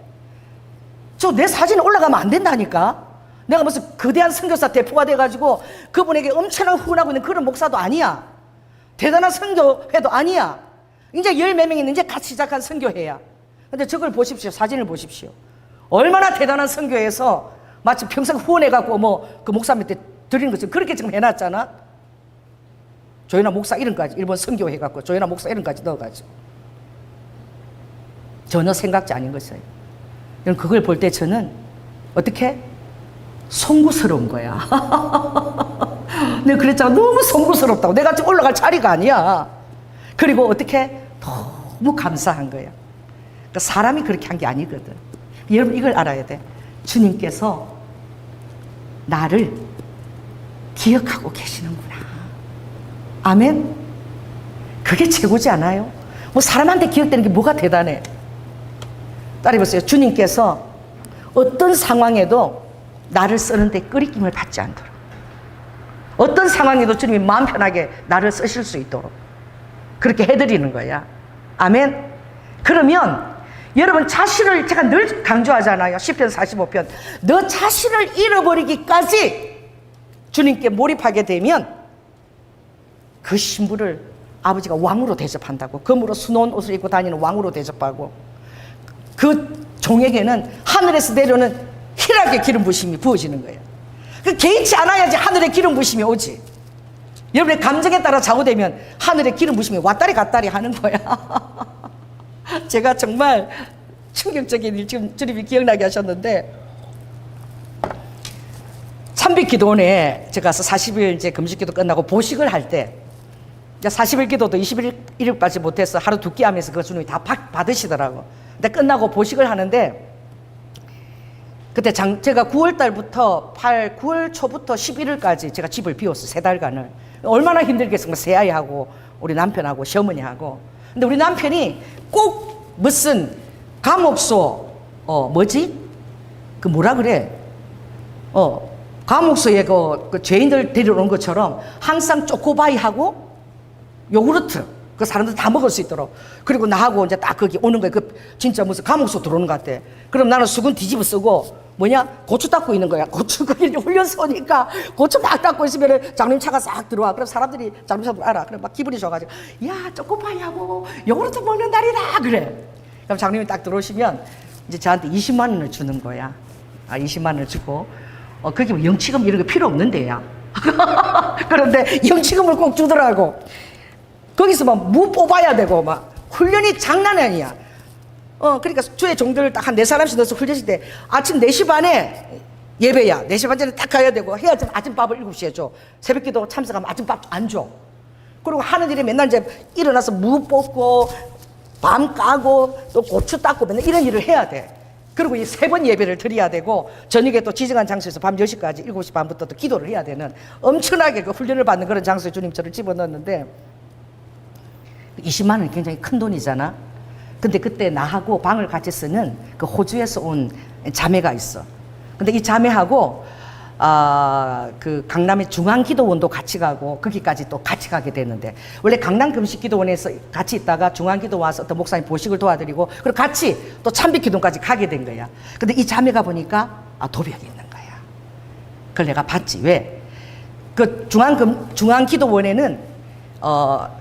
저 내 사진이 올라가면 안 된다니까. 내가 무슨 거대한 선교사 대표가 돼가지고 그분에게 엄청나게 후원하고 있는 그런 목사도 아니야. 대단한 선교회도 아니야. 이제 열 몇 명이 이제 같이 시작한 선교회야. 근데 저걸 보십시오. 사진을 보십시오. 얼마나 대단한 선교회에서 마치 평생 후원해갖고 뭐 그 목사님한테 드리는 것처럼 그렇게 지금 해놨잖아. 조연아 목사 이름까지 일본 선교회 해갖고 조연아 목사 이름까지 넣어가지고 전혀 생각지 아닌 것이에요. 그걸 볼 때 저는 어떻게 송구스러운 거야. 내가 그랬잖아. 너무 송구스럽다고. 내가 지금 올라갈 자리가 아니야. 그리고 어떻게 너무 감사한 거야. 그러니까 사람이 그렇게 한 게 아니거든. 여러분 이걸 알아야 돼. 주님께서 나를 기억하고 계시는구나. 아멘. 그게 최고지 않아요? 뭐 사람한테 기억되는 게 뭐가 대단해. 따라해보세요. 주님께서 어떤 상황에도 나를 쓰는데 끄리낌을 받지 않도록, 어떤 상황에도 주님이 마음 편하게 나를 쓰실 수 있도록 그렇게 해드리는 거야. 아멘. 그러면 여러분 자신을, 제가 늘 강조하잖아요. 10편 45편 너 자신을 잃어버리기까지 주님께 몰입하게 되면 그 신부를 아버지가 왕으로 대접한다고. 검으로 수놓은 옷을 입고 다니는 왕으로 대접하고, 그 종에게는 하늘에서 내려오는 희락의 기름 부심이 부어지는 거예요. 그 개의치 않아야지 하늘의 기름 부심이 오지. 여러분의 감정에 따라 좌우되면 하늘의 기름 부심이 왔다리 갔다리 하는 거야. 제가 정말 충격적인 일 지금 주님이 기억나게 하셨는데, 참빛 기도원에 제가 가서 40일 이제 금식 기도 끝나고 보식을 할 때, 40일 기도도 21일까지 못해서 하루 두 끼 하면서 그 주님이 다 받으시더라고. 근데 끝나고 보식을 하는데, 그때 제가 9월 달부터 9월 초부터 11일까지 제가 집을 비웠어. 3달간을. 얼마나 힘들겠습니까? 새아이하고 우리 남편하고 시어머니하고. 근데 우리 남편이 꼭 무슨 감옥소 그 뭐라 그래? 감옥소에 그 죄인들 데려오는 것처럼 항상 초코바이하고 요구르트, 그 사람들 다 먹을 수 있도록. 그리고 나하고 이제 딱 거기 오는 거야. 그 진짜 무슨 감옥소 들어오는 것 같아. 그럼 나는 수건 뒤집어 쓰고 뭐냐? 고추 닦고 있는 거야. 고추 그게 훈련소 오니까 고추 막 닦고 있으면 장로님 차가 싹 들어와. 그럼 사람들이 장로님 차도 알아. 그럼 막 기분이 좋아가지고 야 초코파이하고 요구르트 먹는 날이다 그래. 그럼 장로님이 딱 들어오시면 이제 저한테 20만 원을 주는 거야. 20만 원을 주고 그게 뭐 영치금 이런 거 필요 없는데야. 그런데 영치금을 꼭 주더라고. 거기서 막 무 뽑아야 되고 막 훈련이 장난이 아니야. 그러니까 주의 종들을 딱 한 4사람씩 넣어서 훈련실 때 아침 4시 반에 예배야. 4시 반 전에 딱 가야 되고 해야지 아침밥을 7시에 줘. 새벽기도 참석하면 아침밥 안 줘. 그리고 하는 일이 맨날 이제 일어나서 무 뽑고 밤 까고 또 고추 닦고 맨날 이런 일을 해야 돼. 그리고 이 3번 예배를 드려야 되고 저녁에 또 지정한 장소에서 밤 10시까지 7시 반부터 또 기도를 해야 되는 엄청나게 그 훈련을 받는 그런 장소에 주님 저를 집어넣었는데 20만 원이 굉장히 큰 돈이잖아. 근데 그때 나하고 방을 같이 쓰는 그 호주에서 온 자매가 있어. 근데 이 자매하고 그 강남의 중앙기도원도 같이 가고 거기까지 또 같이 가게 됐는데 원래 강남 금식기도원에서 같이 있다가 중앙기도 와서 어떤 목사님 보식을 도와드리고 그리고 같이 또 참빛기도까지 가게 된 거야. 근데 이 자매가 보니까 도벽이 있는 거야. 그걸 내가 봤지. 왜? 그 중앙기도원에는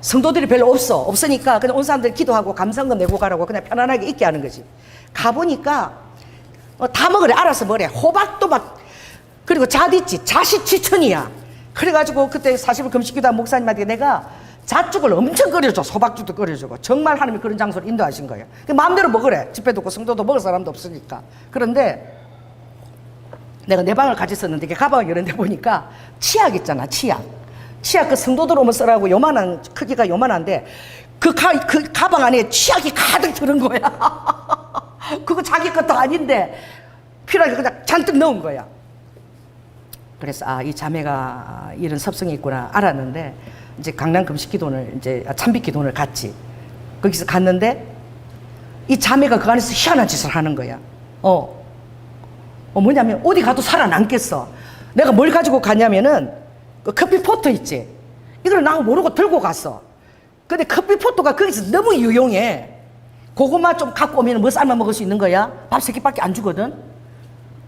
성도들이 별로 없으니까 그냥 온 사람들 기도하고 감사금 내고 가라고 그냥 편안하게 있게 하는 거지. 가보니까 다 먹으래. 알아서 먹으래. 호박도 막 그리고 잣있지. 잣이 추천이야. 그래가지고 그때 40일 금식기도 한 목사님한테 내가 잣죽을 엄청 끓여줘. 소박죽도 끓여주고 정말 하나님이 그런 장소를 인도하신 거예요. 마음대로 먹으래. 집회도 없고 성도도 먹을 사람도 없으니까. 그런데 내가 내 방을 같이 썼는데 가방을 열었는데 보니까 치약 있잖아. 치약 그 성도들 오면 쓰라고 요만한 크기가 요만한데 그 가방 안에 치약이 가득 들은 거야. 그거 자기 것도 아닌데 필요하게 그냥 잔뜩 넣은 거야. 그래서 이 자매가 이런 섭성이 있구나 알았는데 이제 강남 금식기도원을 이제 참빛기도원을 갔지. 거기서 갔는데 이 자매가 그 안에서 희한한 짓을 하는 거야. 뭐냐면 어디 가도 살아남겠어. 내가 뭘 가지고 갔냐면은 그 커피포트 있지. 이걸 나 모르고 들고 갔어. 근데 커피포트가 거기서 너무 유용해. 고구마 좀 갖고 오면 뭐 삶아 먹을 수 있는 거야. 밥 3끼밖에 안 주거든.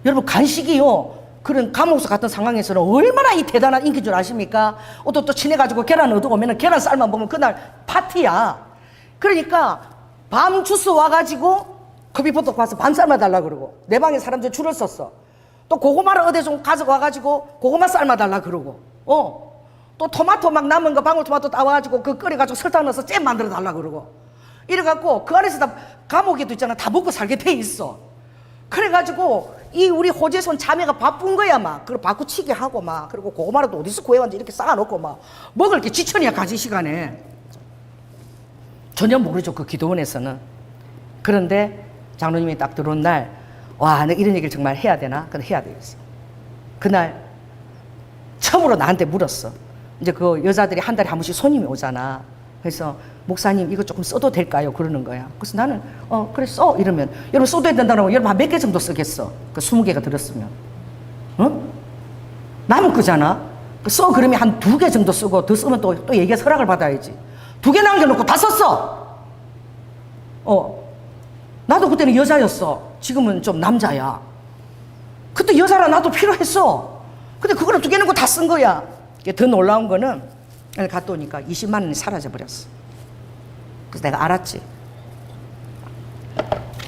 여러분 간식이요. 그런 감옥소 같은 상황에서는 얼마나 이 대단한 인기인 줄 아십니까? 또 친해가지고 계란 얻어 오면 계란 삶아 먹으면 그날 파티야. 그러니까 밤 주스 와가지고 커피포트 가서 밤 삶아 달라 그러고 내 방에 사람들 줄을 섰어. 또 고구마를 어디 좀 가져와가지고 고구마 삶아 달라 그러고 또 토마토 막 남은 거 방울토마토 따와가지고 그 끓여가지고 설탕 넣어서 잼 만들어 달라 그러고 이래갖고 그 안에서 다 감옥에도 있잖아. 다 먹고 살게 돼 있어. 그래가지고 이 우리 호주에서 온 자매가 바쁜 거야 막. 그리고 바꾸치기 하고 막 그리고 고구마를 또 어디서 구해왔는지 이렇게 쌓아놓고 막 먹을 게 지천이야. 가지 시간에 전혀 모르죠 그 기도원에서는. 그런데 장로님이 딱 들어온 날 와, 내가 이런 얘기를 정말 해야 되나? 근데 해야 되겠어. 그날 처음으로 나한테 물었어. 이제 그 여자들이 한 달에 한 번씩 손님이 오잖아. 그래서 목사님 이거 조금 써도 될까요? 그러는 거야. 그래서 나는 그래 써 이러면 여러분 써도 된다고 여러분 한 몇 개 정도 쓰겠어? 그 20개가 들었으면 남은 거잖아. 써 그러면 한 2개 정도 쓰고 더 쓰면 또 얘기해서 허락을 받아야지. 2개 남겨놓고 다 썼어. 나도 그때는 여자였어. 지금은 좀 남자야. 그때 여자라 나도 필요했어. 근데 그거를 2개 넣고 다 쓴 거야. 더 놀라운 거는 갔다 오니까 20만 원이 사라져 버렸어. 그래서 내가 알았지.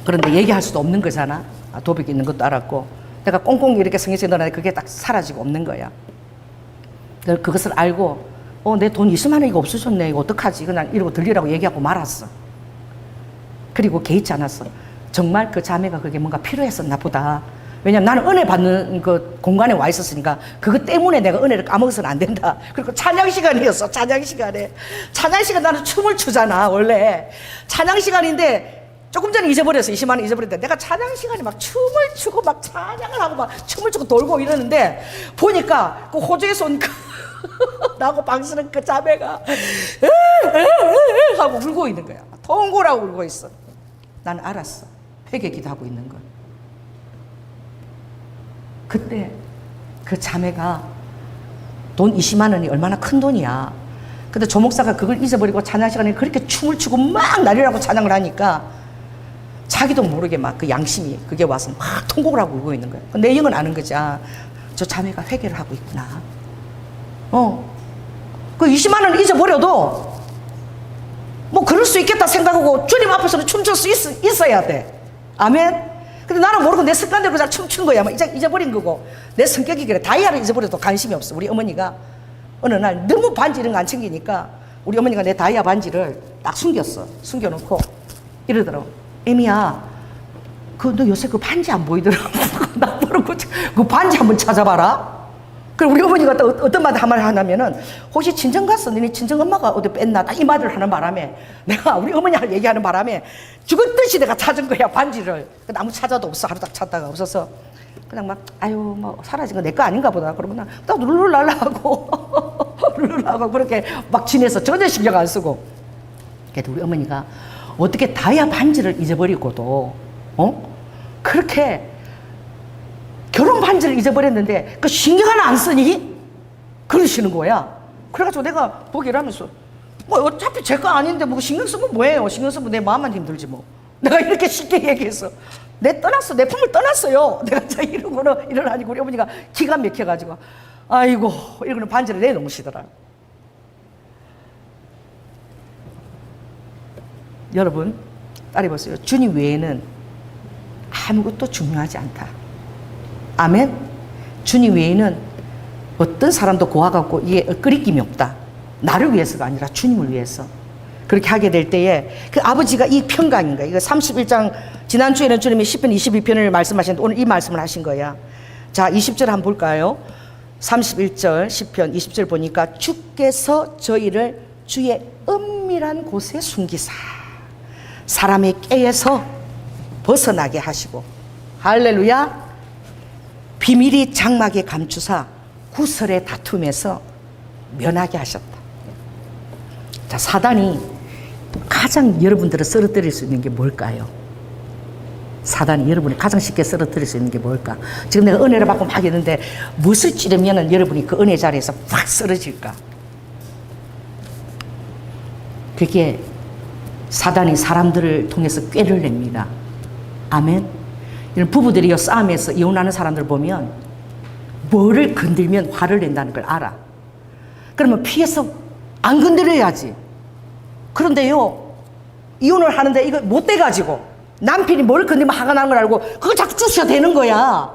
그런데 얘기할 수도 없는 거잖아. 도벽이 있는 것도 알았고 내가 꽁꽁 이렇게 성경에 넣어놨는데 그게 딱 사라지고 없는 거야. 그것을 알고 내 돈 20만 원 이거 없어졌네. 이거 어떡하지? 그냥 이러고 들리라고 얘기하고 말았어. 그리고 개의치 않았어. 정말 그 자매가 그게 뭔가 필요했었나 보다. 왜냐면 나는 은혜 받는 그 공간에 와 있었으니까 그것 때문에 내가 은혜를 까먹어서는 안 된다. 그리고 찬양 시간이었어. 찬양 시간에. 찬양 시간 나는 춤을 추잖아 원래. 찬양 시간인데 조금 전에 잊어버렸어. 20만 원 잊어버렸는데 내가 찬양 시간에 막 춤을 추고 막 찬양을 하고 막 춤을 추고 돌고 이러는데 보니까 그 호주에서 온 나하고 방수는 그 자매가 하고 울고 있는 거야. 통고라고 울고 있어. 난 알았어. 회개기도 하고 있는 걸. 그때 그 자매가 돈 20만 원이 얼마나 큰 돈이야. 근데 조 목사가 그걸 잊어버리고 찬양 시간에 그렇게 춤을 추고 막 난리라고 찬양을 하니까 자기도 모르게 막 그 양심이 그게 와서 막 통곡을 하고 울고 있는 거야. 내 영은 아는 거지. 아, 저 자매가 회개를 하고 있구나. 그 20만 원을 잊어버려도 뭐 그럴 수 있겠다 생각하고 주님 앞에서는 춤출 수 있어야 돼. 아멘. 근데 나는 모르고 내 습관대로 그냥 춤춘 거야. 막 잊어버린 거고. 내 성격이 그래. 다이아를 잊어버려도 관심이 없어. 우리 어머니가 어느 날 너무 반지 이런 거 안 챙기니까 우리 어머니가 내 다이아 반지를 딱 숨겼어. 숨겨놓고 이러더라고. 애미야, 너 요새 그 반지 안 보이더라고. 나 모르고 그 반지 한번 찾아봐라. 그리고 우리 어머니가 또 어떤 말 한 말 하냐면은 혹시 친정 갔어? 너네 친정 엄마가 어디 뺐나? 딱 이 말을 하는 바람에 내가 우리 어머니랑 얘기하는 바람에 죽었듯이 내가 찾은 거야 반지를. 근데 아무 찾아도 없어. 하루 딱 찾다가 없어서 그냥 막 아유 뭐 사라진 거 내 거 아닌가 보다. 그러면 나 룰루랄라 하고 룰루랄라 하고 그렇게 막 지내서 전혀 신경 안 쓰고. 그래도 우리 어머니가 어떻게 다이아 반지를 잊어버리고도 그렇게 결혼 반지를 잊어버렸는데 그 신경 하나 안 쓰니? 그러시는 거야. 그래가지고 내가 보기를 하면서 뭐 어차피 제 거 아닌데 뭐 신경 쓰면 뭐예요? 신경 쓰면 내 마음만 힘들지 뭐. 내가 이렇게 쉽게 얘기해서 내 품을 떠났어요. 내가 자 이러고는 일어나니까 우리 어머니가 기가 막혀가지고 아이고 이러고는 반지를 내놓으시더라. 여러분 딸이 보세요. 주님 외에는 아무것도 중요하지 않다. 아멘. 주님 외에는 어떤 사람도 고아갖고 이게 끓이김이 없다. 나를 위해서가 아니라 주님을 위해서. 그렇게 하게 될 때에 그 아버지가 이 평강인 거야. 이거 31장 지난주에는 주님이 10편 22편을 말씀하셨는데 오늘 이 말씀을 하신 거야. 자 20절 한번 볼까요? 31절 10편 20절 보니까 주께서 저희를 주의 은밀한 곳에 숨기사 사람의 꾀에서 벗어나게 하시고 할렐루야. 비밀이 장막에 감추사 구설의 다툼에서 면하게 하셨다. 자, 사단이 가장 여러분들을 쓰러뜨릴 수 있는 게 뭘까요? 사단이 여러분이 가장 쉽게 쓰러뜨릴 수 있는 게 뭘까? 지금 내가 은혜를 받고 막 했는데 무엇을 찌르면 여러분이 그 은혜 자리에서 확 쓰러질까? 그게 사단이 사람들을 통해서 꾀를 냅니다. 아멘. 이런 부부들이 싸움에서 이혼하는 사람들 보면 뭐를 건들면 화를 낸다는 걸 알아. 그러면 피해서 안 건드려야지. 그런데요, 이혼을 하는데 이거 못 돼가지고 남편이 뭘 건드리면 화가 나는 걸 알고 그걸 자꾸 주셔야 되는 거야.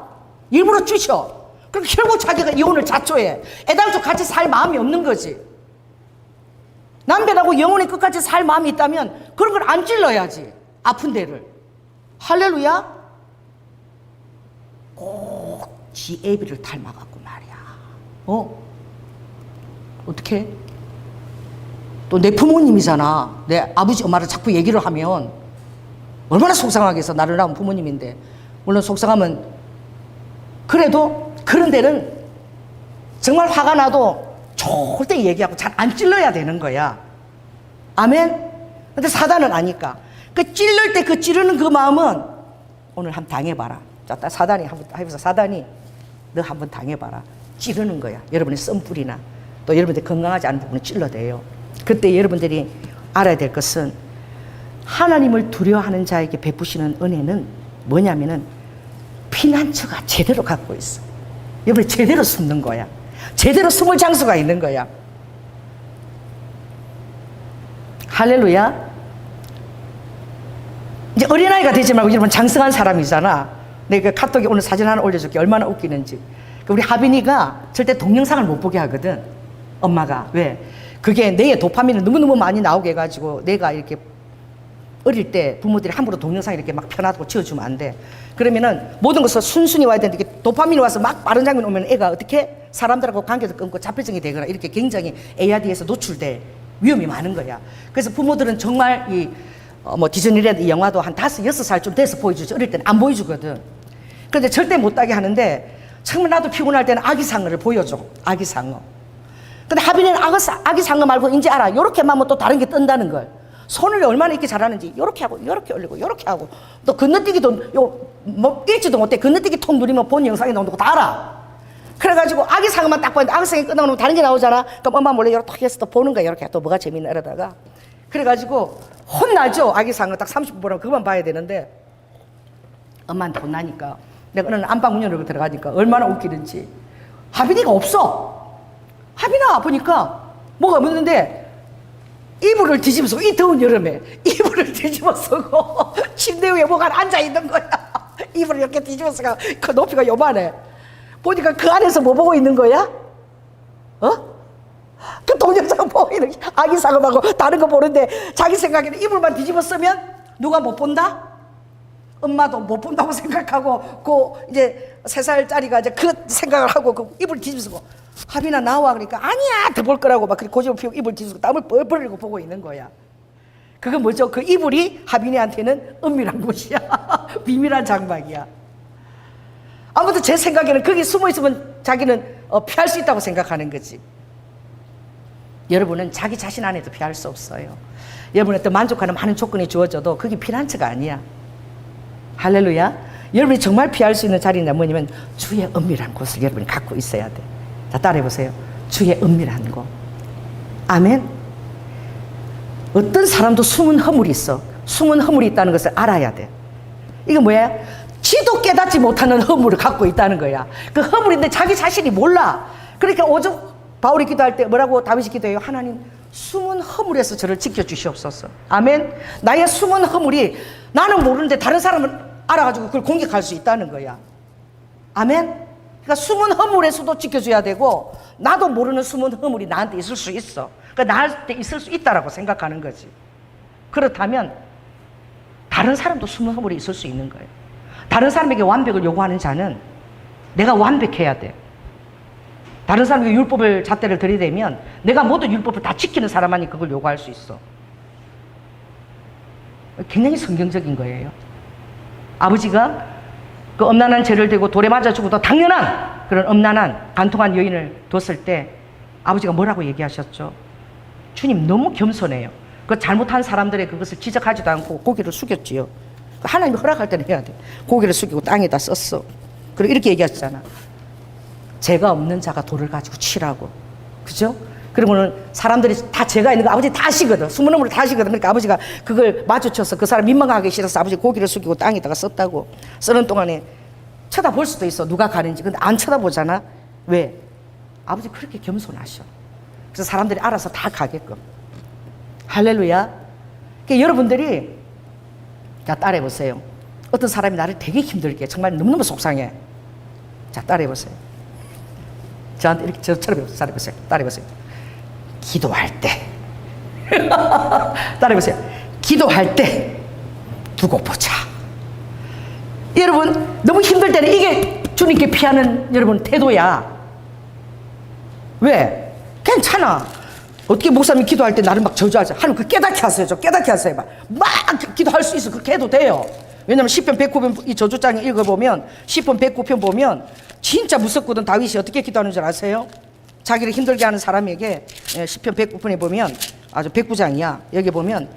일부러 주셔. 그럼 결국 자기가 이혼을 자초해. 애당초 같이 살 마음이 없는 거지. 남편하고 영원히 끝까지 살 마음이 있다면 그런 걸 안 찔러야지. 아픈 데를. 할렐루야. 꼭 지 애비를 닮아갖고 말이야. 어떻게? 또 내 부모님이잖아. 내 아버지 엄마를 자꾸 얘기를 하면 얼마나 속상하겠어. 나를 낳은 부모님인데. 물론 속상하면 그래도 그런 데는 정말 화가 나도 절대 얘기하고 잘 안 찔러야 되는 거야. 아멘? 근데 사단은 아니까. 그 찔릴 때 그 찌르는 그 마음은 오늘 한번 당해봐라. 자, 사단이 한번 해보자. 사단이 너 한번 당해봐라. 찌르는 거야. 여러분의 썸뿌리나 또 여러분들 건강하지 않은 부분을 찔러대요. 그때 여러분들이 알아야 될 것은 하나님을 두려워하는 자에게 베푸시는 은혜는 뭐냐면은 피난처가 제대로 갖고 있어. 여러분이 제대로 숨는 거야. 제대로 숨을 장소가 있는 거야. 할렐루야. 이제 어린아이가 되지 말고 여러분 장성한 사람이잖아. 내가 카톡에 오늘 사진 하나 올려줄게. 얼마나 웃기는지. 우리 하빈이가 절대 동영상을 못 보게 하거든. 엄마가. 왜? 그게 뇌에 도파민을 너무너무 많이 나오게 해가지고 내가 이렇게 어릴 때 부모들이 함부로 동영상 이렇게 막 펴놔두고 지어주면 안 돼. 그러면은 모든 것을 순순히 와야 되는데 이게 도파민이 와서 막 빠른 장면 오면 애가 어떻게 사람들하고 관계도 끊고 자폐증이 되거나 이렇게 굉장히 ARD에서 노출돼 위험이 많은 거야. 그래서 부모들은 정말 뭐 디즈니랜드 영화도 한 5, 6살쯤 돼서 보여주지. 어릴 때는 안 보여주거든. 그런데 절대 못하게 하는데 정말 나도 피곤할 때는 아기상어를 보여줘. 아기상어. 근데 하빈이는 아기상어 말고 이제 알아. 요렇게만 하면 또 다른 게 뜬다는 걸. 손을 얼마나 이렇게 잘하는지 요렇게 하고 요렇게 올리고 요렇게 하고 또 건너뛰기도 뭐 읽지도 못해. 건너뛰기 통 누르면 본 영상이 나오는 거 다 알아. 그래가지고 아기상어만 딱 보는데 아기상어 끝나면 다른 게 나오잖아. 그럼 엄마 몰래 요렇게 해서 또 보는 거야. 이렇게 또 뭐가 재밌나 이러다가 그래가지고 혼나죠. 아기상어 딱 30분 보라고 그만 봐야 되는데 엄마한테 혼나니까 내가 어느 날 안방 문 열고 들어가니까 얼마나 웃기는지. 하빈이가 없어. 하빈아 보니까 뭐가 없는데 이불을 뒤집어 쓰고, 이 더운 여름에 이불을 뒤집어 쓰고 침대 위에 뭐가 앉아 있는 거야. 이불을 이렇게 뒤집어 쓰고 그 높이가 요만해. 보니까 그 안에서 뭐 보고 있는 거야? 그 동영상 보고 있는 아기 사금하고 다른 거 보는데 자기 생각에는 이불만 뒤집어 쓰면 누가 못 본다? 엄마도 못 본다고 생각하고 그 이제 3살짜리가 이제 그 생각을 하고 그 이불 뒤집어 쓰고 하빈아 나와 그러니까 아니야 더 볼 거라고 막 고집을 피우고 이불 뒤집고 땀을 뻘뻘 흘리고 보고 있는 거야. 그건 뭐죠? 그 이불이 하빈이한테는 은밀한 곳이야. 비밀한 장막이야. 아무튼 제 생각에는 거기 숨어 있으면 자기는 피할 수 있다고 생각하는 거지. 여러분은 자기 자신 안에도 피할 수 없어요. 여러분한테 만족하는 많은 조건이 주어져도 그게 피난처가 아니야. 할렐루야. 여러분이 정말 피할 수 있는 자리는 뭐냐면 주의 은밀한 곳을 여러분이 갖고 있어야 돼. 자, 따라해보세요. 주의 은밀한 곳. 아멘. 어떤 사람도 숨은 허물이 있어. 숨은 허물이 있다는 것을 알아야 돼. 이게 뭐야? 지도 깨닫지 못하는 허물을 갖고 있다는 거야. 그 허물인데 자기 자신이 몰라. 그러니까 오죽 바울이 기도할 때 뭐라고 다윗이 기도해요? 하나님 숨은 허물에서 저를 지켜주시옵소서. 아멘. 나의 숨은 허물이 나는 모르는데 다른 사람은 알아가지고 그걸 공격할 수 있다는 거야. 아멘. 그러니까 숨은 허물에서도 지켜줘야 되고 나도 모르는 숨은 허물이 나한테 있을 수 있어. 그러니까 나한테 있을 수 있다라고 생각하는 거지. 그렇다면 다른 사람도 숨은 허물이 있을 수 있는 거예요. 다른 사람에게 완벽을 요구하는 자는 내가 완벽해야 돼. 다른 사람에게 율법을 잣대를 들이대면 내가 모든 율법을 다 지키는 사람만이 그걸 요구할 수 있어. 굉장히 성경적인 거예요. 아버지가 그 엄난한 죄를 대고 돌에 맞아 죽어도 당연한 그런 엄난한 간통한 여인을 뒀을 때 아버지가 뭐라고 얘기하셨죠? 주님 너무 겸손해요. 그 잘못한 사람들의 그것을 지적하지도 않고 고개를 숙였지요. 하나님이 허락할 때는 해야 돼. 고개를 숙이고 땅에다 썼어. 그리고 이렇게 얘기하셨잖아. 죄가 없는 자가 돌을 가지고 치라고. 그죠? 그러고는 사람들이 다 죄가 있는 거 아버지 다 아시거든. 숨은 허물을 다 아시거든. 그러니까 아버지가 그걸 마주쳐서 그 사람 민망하게 싫어서 아버지 고개를 숙이고 땅에다가 썼다고. 쓰는 동안에 쳐다볼 수도 있어. 누가 가는지. 근데 안 쳐다보잖아. 왜? 아버지 그렇게 겸손하셔. 그래서 사람들이 알아서 다 가게끔. 할렐루야. 그러니까 여러분들이 자 따라해보세요. 어떤 사람이 나를 되게 힘들게 정말 너무너무 속상해. 자 따라해보세요. 저한테 이렇게 저처럼 따라해보세요. 따라해보세요. 기도할 때 따라해보세요. 기도할 때 두고 보자. 여러분 너무 힘들 때는 이게 주님께 피하는 여러분 태도야. 왜? 괜찮아. 어떻게 목사님이 기도할 때 나를 막 저주하지? 하나님 그 깨닫게 하세요. 저 깨닫게 하세요. 막 기도할 수 있어. 그렇게 해도 돼요. 왜냐면 10편 109편 이 저주장에 읽어보면 10편 109편 보면 진짜 무섭거든. 다윗이 어떻게 기도하는 줄 아세요? 자기를 힘들게 하는 사람에게 10편 109편에 보면 아주 109장이야. 여기 보면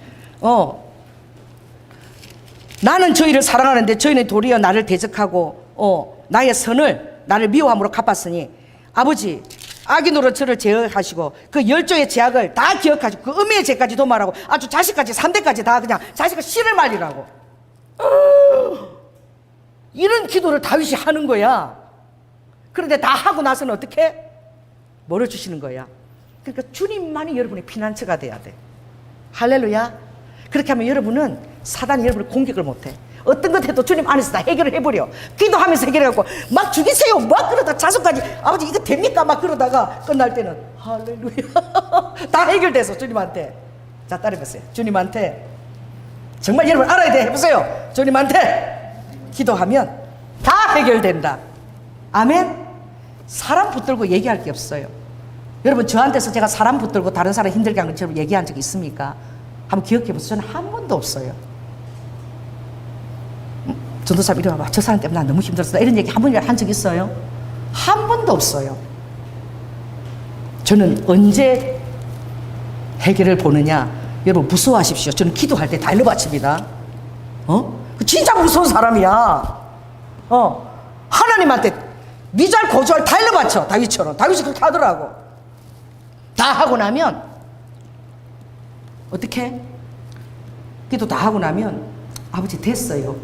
나는 저희를 사랑하는데 저희는 도리어 나를 대적하고 나의 선을 나를 미워함으로 갚았으니 아버지 악인으로 저를 제어하시고 그 열조의 제약을 다 기억하시고 그 음해의 죄까지 도말하고 아주 자식까지 3대까지 다 그냥 자식을 씨를 말리라고. 이런 기도를 다윗이 하는 거야. 그런데 다 하고 나서는 어떻게? 뭐를 주시는 거야? 그러니까 주님만이 여러분의 피난처가 돼야 돼. 할렐루야. 그렇게 하면 여러분은 사단이 여러분을 공격을 못해. 어떤 것 해도 주님 안에서 다 해결을 해버려. 기도하면서 해결해갖고 막 죽이세요 막 그러다 자손까지 아버지 이거 됩니까? 막 그러다가 끝날 때는 할렐루야. 다 해결돼서 주님한테. 자 따라해보세요. 주님한테 정말 여러분 알아야 돼. 해보세요. 주님한테 기도하면 다 해결된다. 아멘. 사람 붙들고 얘기할 게 없어요. 여러분 저한테서 제가 사람 붙들고 다른 사람 힘들게 한 것처럼 얘기한 적 있습니까? 한번 기억해보세요. 저는 한 번도 없어요. 전도사님 이리 와봐. 저 사람 때문에 난 너무 힘들었어. 이런 얘기 한 번이라도 한 적 있어요? 한 번도 없어요. 저는 언제 해결을 보느냐? 여러분 무서워하십시오. 저는 기도할 때 다 일러 바칩니다. 진짜 무서운 사람이야. 하나님한테 미잘 고주할 다 일러 바쳐. 다윗처럼. 다윗이 그렇게 하더라고. 다 하고 나면 어떻게? 기도 다 하고 나면 아버지 됐어요.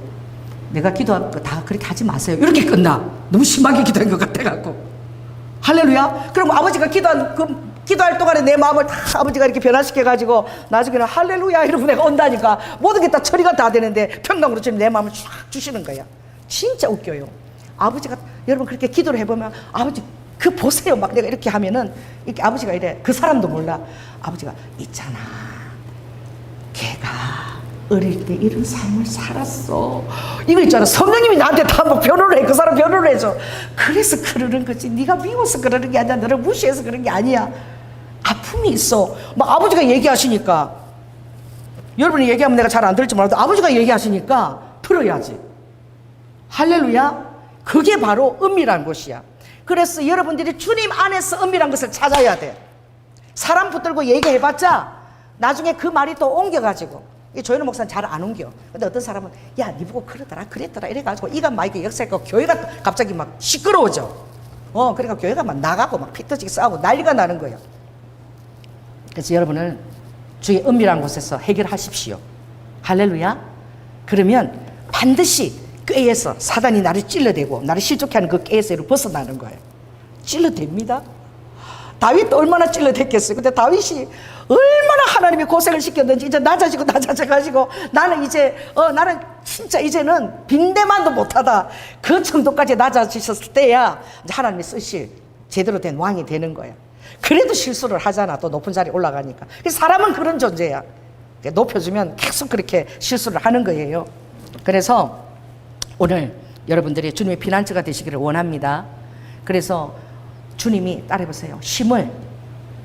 내가 기도할 거 다 그렇게 하지 마세요. 이렇게 끝나. 너무 심하게 기도한 것 같아갖고. 할렐루야. 그럼 아버지가 기도할 동안에 내 마음을 다 아버지가 이렇게 변화시켜가지고 나중에는 할렐루야 이러고 내가 온다니까 모든 게 다 처리가 다 되는데 평강으로 지금 내 마음을 쫙 주시는 거야. 진짜 웃겨요. 아버지가 여러분 그렇게 기도를 해보면 아버지 그 보세요. 막 내가 이렇게 하면은 이렇게 아버지가 이래. 그 사람도 몰라. 아버지가 있잖아. 걔가 어릴 때 이런 삶을 살았어. 이거 있잖아. 성령님이 나한테 다 막 변호를 해. 그 사람 변호를 해줘. 그래서 그러는 거지. 네가 미워서 그러는 게 아니야. 너를 무시해서 그런 게 아니야. 아픔이 있어. 막 아버지가 얘기하시니까 여러분이 얘기하면 내가 잘 안 들을지 몰라도 아버지가 얘기하시니까 들어야지. 할렐루야. 그게 바로 은밀한 곳이야. 그래서 여러분들이 주님 안에서 은밀한 것을 찾아야 돼. 사람 붙들고 얘기해봤자 나중에 그 말이 또 옮겨가지고 조현우 목사는 잘 안 옮겨. 근데 어떤 사람은 야, 니 보고 그러더라 그랬더라 이래가지고 이가 막 이렇게 역사했고 교회가 갑자기 막 시끄러워져. 그러니까 교회가 막 나가고 막 피 터지게 싸우고 난리가 나는 거예요. 그래서 여러분은 주의 은밀한 곳에서 해결하십시오. 할렐루야. 그러면 반드시 꾀에서 사단이 나를 찔러대고 나를 실족해 하는 그 꾀에서 벗어나는 거예요. 찔러댑니다. 다윗도 얼마나 찔러댔겠어요. 근데 다윗이 얼마나 하나님이 고생을 시켰는지 이제 낮아져가지고 나는 이제 나는 진짜 이제는 빈대만도 못하다. 그 정도까지 낮아지셨을 때야 이제 하나님이 쓰실 제대로 된 왕이 되는 거야. 그래도 실수를 하잖아. 또 높은 자리에 올라가니까. 그래서 사람은 그런 존재야. 높여주면 계속 그렇게 실수를 하는 거예요. 그래서 오늘 여러분들이 주님의 피난처가 되시기를 원합니다. 그래서 주님이 따라해보세요. 쉼을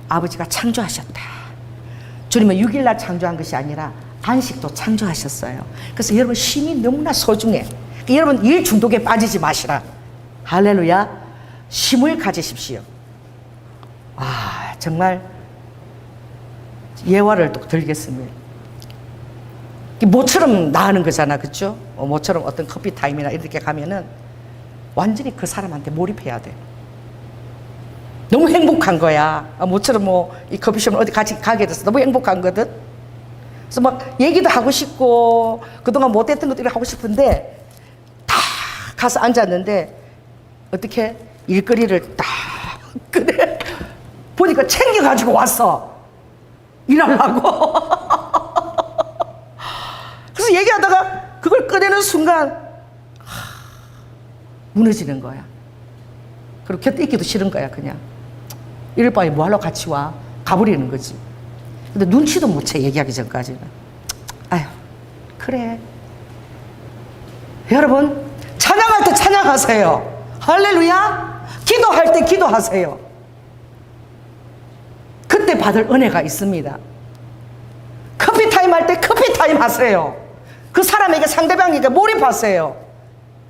아버지가 창조하셨다. 주님은 6일날 창조한 것이 아니라 안식도 창조하셨어요. 그래서 여러분 쉼이 너무나 소중해. 여러분 일 중독에 빠지지 마시라. 할렐루야. 쉼을 가지십시오. 정말 예화를 또 들겠습니다. 모처럼 나가는 거잖아. 그렇죠? 모처럼 어떤 커피 타임이나 이렇게 가면은 완전히 그 사람한테 몰입해야 돼. 너무 행복한 거야. 모처럼 이 커피숍을 어디 같이 가게 돼서 너무 행복한 거든. 그래서 막 얘기도 하고 싶고 그동안 못했던 것들을 하고 싶은데 다 가서 앉았는데 어떻게 일거리를 딱 꺼내 보니까 챙겨가지고 왔어. 일하려고. 그래서 얘기하다가 그걸 꺼내는 순간 무너지는 거야. 그리고 곁에 있기도 싫은 거야. 그냥 이럴 바에 뭐하러 같이 와. 가버리는 거지. 근데 눈치도 못 채. 얘기하기 전까지는. 아휴 그래. 여러분 찬양할 때 찬양하세요. 할렐루야. 기도할 때 기도하세요. 그때 받을 은혜가 있습니다. 커피타임 할 때 커피타임 하세요. 그 사람에게 상대방에게 몰입하세요.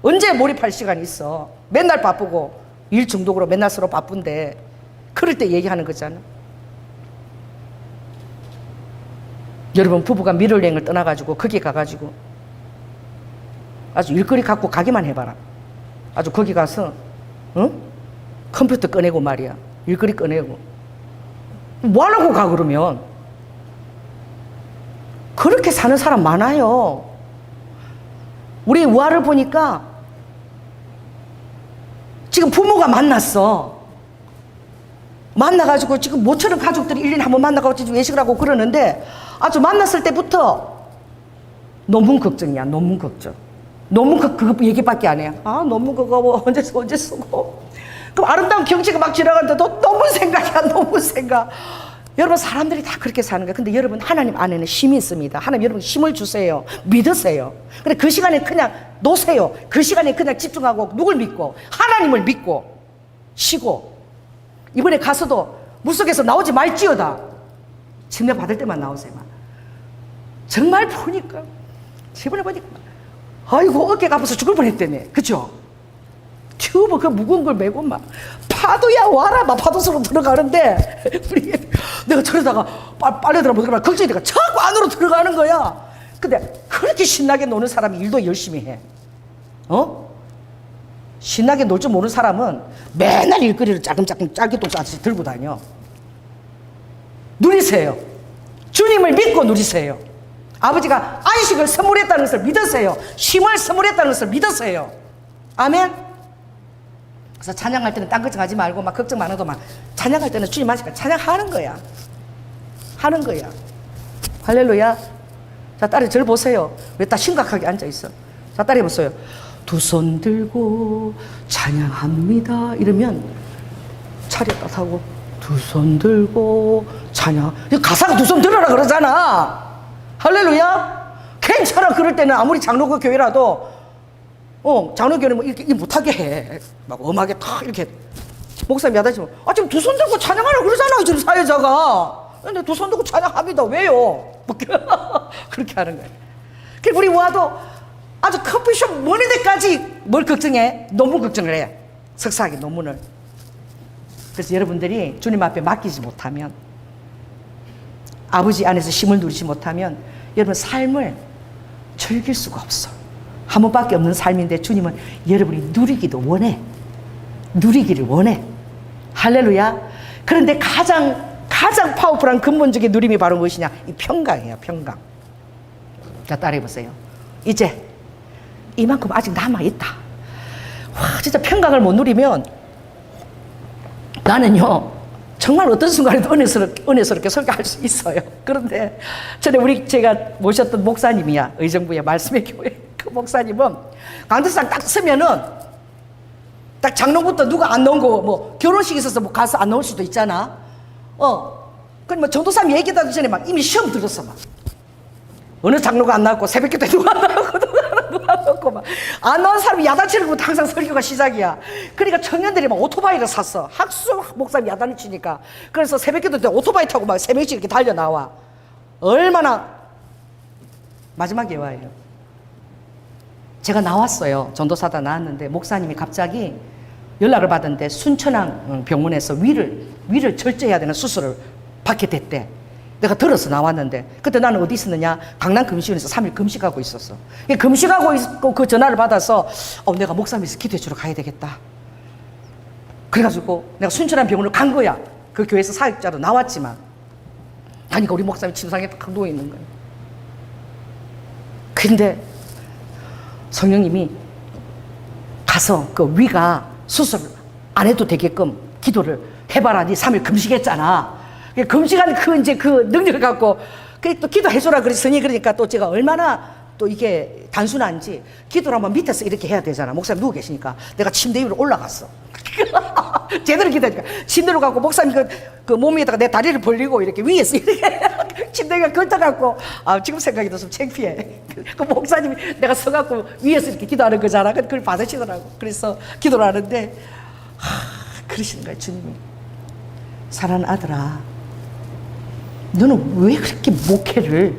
언제 몰입할 시간이 있어. 맨날 바쁘고 일 중독으로 맨날 서로 바쁜데 그럴 때 얘기하는 거잖아. 여러분 부부가 미를여행을 떠나가지고 거기 가가지고 아주 일거리 갖고 가기만 해봐라. 아주 거기 가서 컴퓨터 꺼내고 말이야. 일거리 꺼내고 뭐하려고 가 그러면. 그렇게 사는 사람 많아요. 우리 우아를 보니까 지금 부모가 만났어. 만나가지고 지금 모처럼 가족들이 1년에 한 번 만나가지고 외식을 하고 그러는데 아주 만났을 때부터 논문 걱정이야. 논문 걱정. 논문 그거 얘기밖에 안 해. 논문 그거 언제 쓰고. 그럼 아름다운 경치가 막 지나가는데도 논문 생각이야. 논문 생각. 여러분 사람들이 다 그렇게 사는 거예요. 근데 여러분 하나님 안에는 힘이 있습니다. 하나님 여러분 힘을 주세요. 믿으세요. 근데 그 시간에 그냥 놓으세요. 그 시간에 그냥 집중하고 누굴 믿고 하나님을 믿고 쉬고 이번에 가서도 물속에서 나오지 말지어다. 침례 받을 때만 나오세요. 정말 보니까 이번에 보니까 아이고 어깨가 아파서 죽을 뻔했다며. 그죠? 튜브 그 무거운 걸 메고 막 파도야 와라 막 파도 속으로 들어가는데 우리 내가 저러다가 빨려 들어보니까 걱정이 되니까 자꾸 안으로 들어가는 거야. 근데 그렇게 신나게 노는 사람이 일도 열심히 해. 신나게 놀 줄 모르는 사람은 맨날 일거리를 짜금짜금 짤기똥짜기 들고 다녀. 누리세요. 주님을 믿고 누리세요. 아버지가 안식을 선물했다는 것을 믿으세요. 쉼을 선물했다는 것을 믿으세요. 아멘. 그래서 찬양할 때는 딴 걱정하지 말고 막 걱정 많아도 막 찬양할 때는 주님 하시니까 찬양하는 거야. 하는 거야. 할렐루야. 자, 딸이 저를 보세요. 왜 딱 심각하게 앉아있어. 자, 딸이 보세요. 두 손 들고 찬양합니다 이러면 차렸다 타고 두 손 들고 찬양. 가사가 두 손 들어라 그러잖아. 할렐루야. 괜찮아. 그럴 때는 아무리 장로교 교회라도 장로교회는 뭐 이렇게 못하게 해. 막 엄하게 탁 이렇게 목사님 야단치면 지금 두 손 들고 찬양하라고 그러잖아 지금 사회자가. 근데 두 손 들고 찬양합니다. 왜요? 그렇게 하는 거예요. 그리고 우리 와도 아주 커피숍 머니 데까지 뭘 걱정해? 논문 걱정을 해. 석사학위 논문을. 그래서 여러분들이 주님 앞에 맡기지 못하면, 아버지 안에서 힘을 누리지 못하면 여러분 삶을 즐길 수가 없어. 한 번밖에 없는 삶인데 주님은 여러분이 누리기도 원해. 누리기를 원해. 할렐루야. 그런데 가장 파워풀한 근본적인 누림이 바로 무엇이냐? 이 평강이에요. 평강. 자, 따라해보세요. 이제 이만큼 아직 남아있다. 와, 진짜 평강을 못 누리면 나는요 정말 어떤 순간에도 은혜스럽게 설교할 수 있어요. 그런데 전에 제가 모셨던 목사님이야. 의정부의 말씀의 교회 그 목사님은 강대상 딱 서면은 딱 장로부터 누가 안 나온 거 뭐 결혼식 있어서 뭐 가서 안 나올 수도 있잖아. 그럼 뭐 전도사님 얘기하기 전에 막 이미 시험 들었어. 막 어느 장로가 안 나왔고 새벽기도 누가 안 나왔고 누가 안 나왔고 막 안 나온 사람이 야단치는 것부터 항상 설교가 시작이야. 그러니까 청년들이 막 오토바이를 샀어. 학수 목사님 야단을 치니까. 그래서 새벽기도 때 오토바이 타고 막 세 명씩 이렇게 달려 나와. 얼마나 마지막에 와요. 제가 나왔어요. 전도사다 나왔는데 목사님이 갑자기 연락을 받았는데 순천항 병원에서 위를 절제해야 되는 수술을 받게 됐대. 내가 들어서 나왔는데 그때 나는 어디 있었느냐? 강남 금식원에서 3일 금식하고 있었어. 금식하고 있고 그 전화를 받아서 내가 목사님에서 기도해 주러 가야 되겠다. 그래가지고 내가 순천항 병원을 간 거야. 그 교회에서 사역자로 나왔지만 가니까 우리 목사님 침상에 딱 누워 있는 거야. 근데 성령님이 가서 그 위가 수술 안 해도 되게끔 기도를 해봐라. 네 3일 금식했잖아. 금식한 그 능력을 갖고 또 기도해줘라 그랬으니 그러니까 또 제가 얼마나 또 이게 단순한지 기도를 한번 밑에서 이렇게 해야 되잖아. 목사님 누워 계시니까 내가 침대 위로 올라갔어. 제대로 기도하니까 침대로 가고 목사님 그 몸 위에다가 내 다리를 벌리고 이렇게 위에서 이렇게 침대 위에 걸쳐갖고 지금 생각이 좀 창피해. 그 목사님이 내가 서갖고 위에서 이렇게 기도하는 거잖아. 그걸 받으시더라고. 그래서 기도를 하는데 그러시는 거야. 주님이 사랑하는 아들아, 너는 왜 그렇게 목회를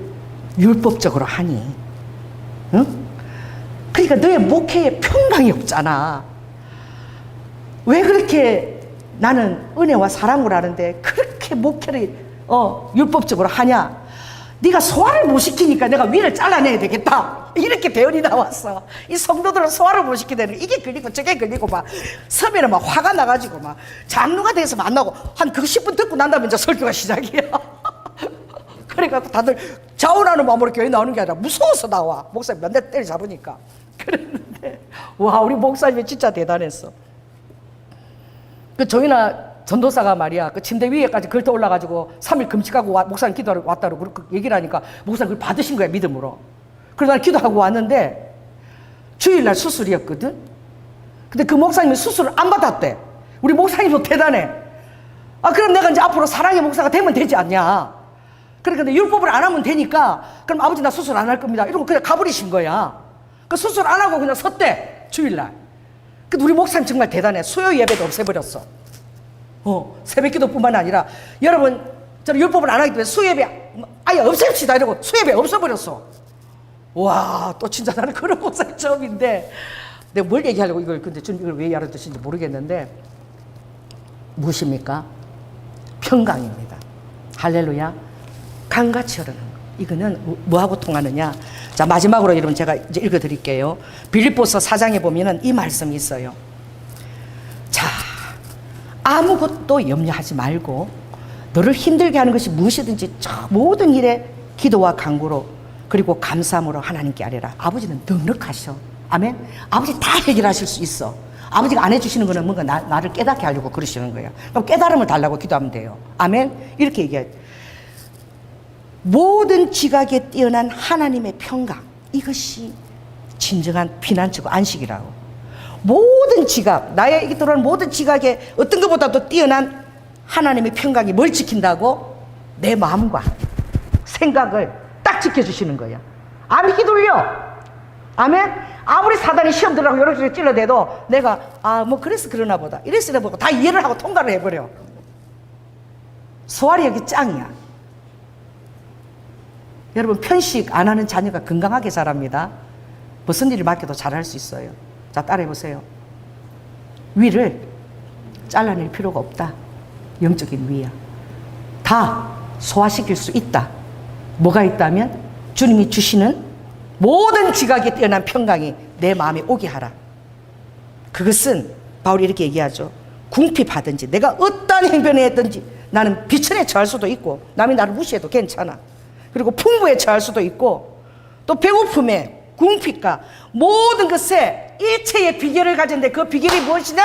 율법적으로 하니? 응? 그러니까 너의 목회에 평강이 없잖아. 왜 그렇게 나는 은혜와 사랑을 하는데 그렇게 목회를 율법적으로 하냐? 네가 소화를 못 시키니까 내가 위를 잘라내야 되겠다. 이렇게 대언이 나왔어. 이 성도들은 소화를 못 시키다는 이게 걸리고 저게 걸리고 막 서면은 막 화가 나가지고 막 장로가 돼서 만나고 한 그 10분 듣고 난 다음에 이제 설교가 시작이야. 그러니까 다들 자원하는 마음으로 교회 나오는 게 아니라 무서워서 나와. 목사님 몇 대 때려잡으니까. 그랬는데 와, 우리 목사님이 진짜 대단했어. 그 저희나 전도사가 말이야 그 침대 위에까지 걸터 올라가지고 3일 금식하고 목사님 기도하러 왔다고 그렇게 얘기를 하니까 목사님 그걸 받으신 거야, 믿음으로. 그래서 난 기도하고 왔는데 주일날 수술이었거든. 근데 그 목사님이 수술을 안 받았대. 우리 목사님도 대단해. 그럼 내가 이제 앞으로 사랑의 목사가 되면 되지 않냐. 그러니까 율법을 안 하면 되니까 그럼 아버지 나 수술 안 할 겁니다 이러고 그냥 가버리신 거야. 그 수술 안 하고 그냥 섰대 주일날. 근데 우리 목사님 정말 대단해. 수요 예배도 없애버렸어. 새벽 기도뿐만 아니라 여러분 저는 율법을 안 하기 때문에 수요 예배 아예 없앱시다 이러고 수요 예배 없애버렸어. 와, 또 진짜 나는 그런 목사님 처음인데 내가 뭘 얘기하려고 근데 주님 이걸 왜 얘기하는 뜻인지 모르겠는데 무엇입니까? 평강입니다. 할렐루야. 강같이 흐르는 거. 이거는 뭐하고 통하느냐? 자, 마지막으로 여러분 제가 이제 읽어드릴게요. 빌립보서 4장에 보면은 이 말씀이 있어요. 자, 아무것도 염려하지 말고 너를 힘들게 하는 것이 무엇이든지 모든 일에 기도와 간구로 그리고 감사함으로 하나님께 아뢰라. 아버지는 넉넉하셔. 아멘. 아버지 다 해결하실 수 있어. 아버지가 안 해주시는 거는 뭔가 나를 깨닫게 하려고 그러시는 거예요. 그럼 깨달음을 달라고 기도하면 돼요. 아멘. 이렇게 얘기해요. 모든 지각에 뛰어난 하나님의 평강, 이것이 진정한 피난처고 안식이라고. 모든 지각, 나에게 들어오는 모든 지각에 어떤 것보다도 뛰어난 하나님의 평강이 뭘 지킨다고? 내 마음과 생각을 딱 지켜주시는 거예요. 안 휘둘려. 아멘. 아무리 사단이 시험 들라고 이렇게 찔러대도 내가 뭐 그래서 그러나 보다, 이래서 그러나 보다 다 이해를 하고 통과를 해버려. 소화력이 짱이야. 여러분, 편식 안 하는 자녀가 건강하게 자랍니다. 무슨 일을 맡겨도 잘할 수 있어요. 자, 따라해보세요. 위를 잘라낼 필요가 없다. 영적인 위야. 다 소화시킬 수 있다. 뭐가 있다면 주님이 주시는 모든 지각에 뛰어난 평강이 내 마음에 오게 하라. 그것은 바울이 이렇게 얘기하죠. 궁핍하든지 내가 어떠한 행변을 했든지 나는 비천에 처할 수도 있고 남이 나를 무시해도 괜찮아. 그리고 풍부에 처할 수도 있고 또 배고픔에 궁핍과 모든 것에 일체의 비결을 가졌는데 그 비결이 무엇이냐?